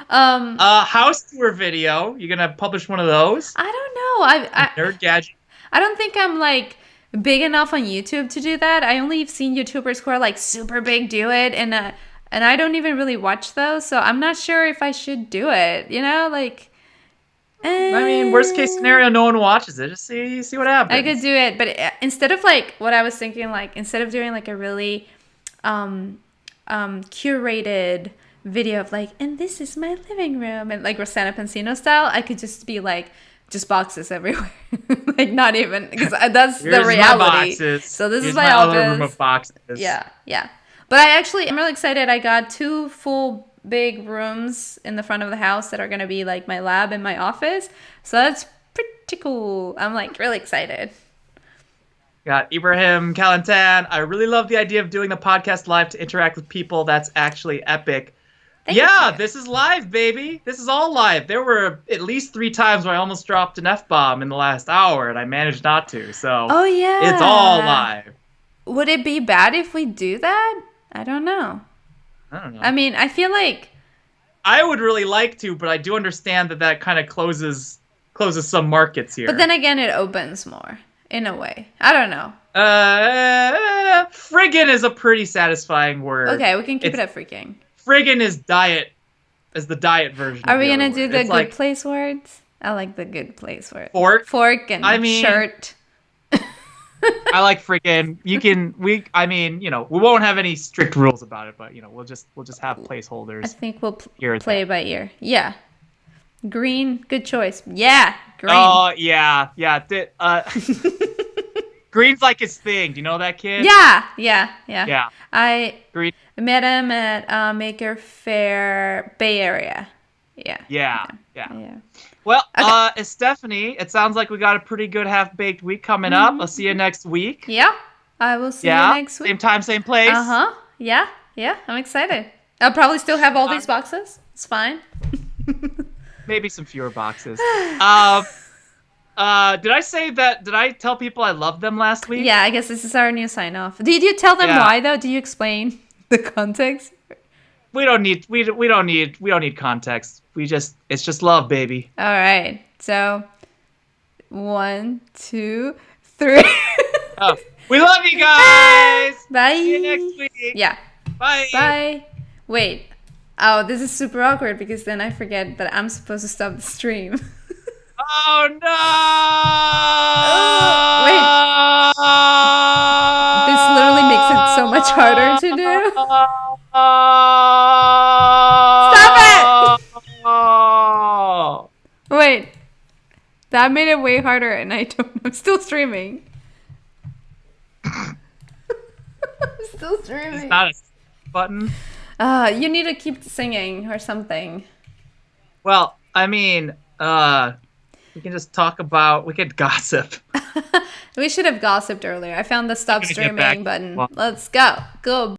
House tour video. You gonna publish one of those? I don't know. Nerd Gadget. I don't think I'm like big enough on YouTube to do that. I only have seen YouTubers who are like super big do it, and I don't even really watch those, so I'm not sure if I should do it. You know, like. I mean, worst case scenario, no one watches it. Just see what happens. I could do it, but instead of like what I was thinking, like instead of doing like a really curated video of like, and this is my living room, and like Rosanna Pansino style, I could just be like, just boxes everywhere, like not even because that's Here's the reality. my boxes. So this Here's is my other office. room of boxes. Yeah, yeah. But I'm really excited. I got 2 full big rooms in the front of the house that are gonna be like my lab and my office. So that's pretty cool. I'm like really excited. Got Ibrahim Kalantan. I really love the idea of doing the podcast live to interact with people. That's actually epic. Thank you. This is live, baby. This is all live. There were at least 3 times where I almost dropped an F-bomb in the last hour, and I managed not to. So Oh yeah. it's all live. Would it be bad if we do that? I don't know. I don't know. I mean, I feel like I would really like to, but I do understand that kind of closes some markets here. but then again it opens more in a way. I don't know. Friggin' is a pretty satisfying word. Okay, we can keep it at freaking. Friggin' is the diet version. Are of we the gonna other do word. the It's good like place words? I like the good place word. fork? And I mean- shirt. I like friggin'. We won't have any strict rules about it, but we'll just have I placeholders. think we'll Here and play it by ear. Yeah. Green, good choice. Yeah, green. Oh yeah. Green's like his thing. Do you know that kid? Yeah. Yeah. I Green. met him at Maker Fair, Bay Area. Yeah. Yeah. Okay. Well, Stephanie, it sounds like we got a pretty good half-baked week coming up. I'll see you next week. Yeah. I will see you next week. Same time, same place. Uh-huh. Yeah. I'm excited. I'll probably still have all these boxes. It's fine. Maybe some fewer boxes. Did I tell people I loved them last week? Yeah, I guess this is our new sign off. Did you tell them why though? Do you explain the context? We don't need context. It's just love, baby. All right. So 1, 2, 3. Oh, we love you guys. Bye. See you next week. Yeah. Bye. Bye. Wait. Oh, this is super awkward because then I forget that I'm supposed to stop the stream. Oh no! Wait. This literally makes it so much harder to do. Stop it! Wait. That made it way harder and I'm still streaming. I'm still streaming. It's not a button. You need to keep singing or something. Well, I mean, we can just we could gossip. We should have gossiped earlier. I found the stop We're gonna get back. streaming button. Well- Let's go. Go.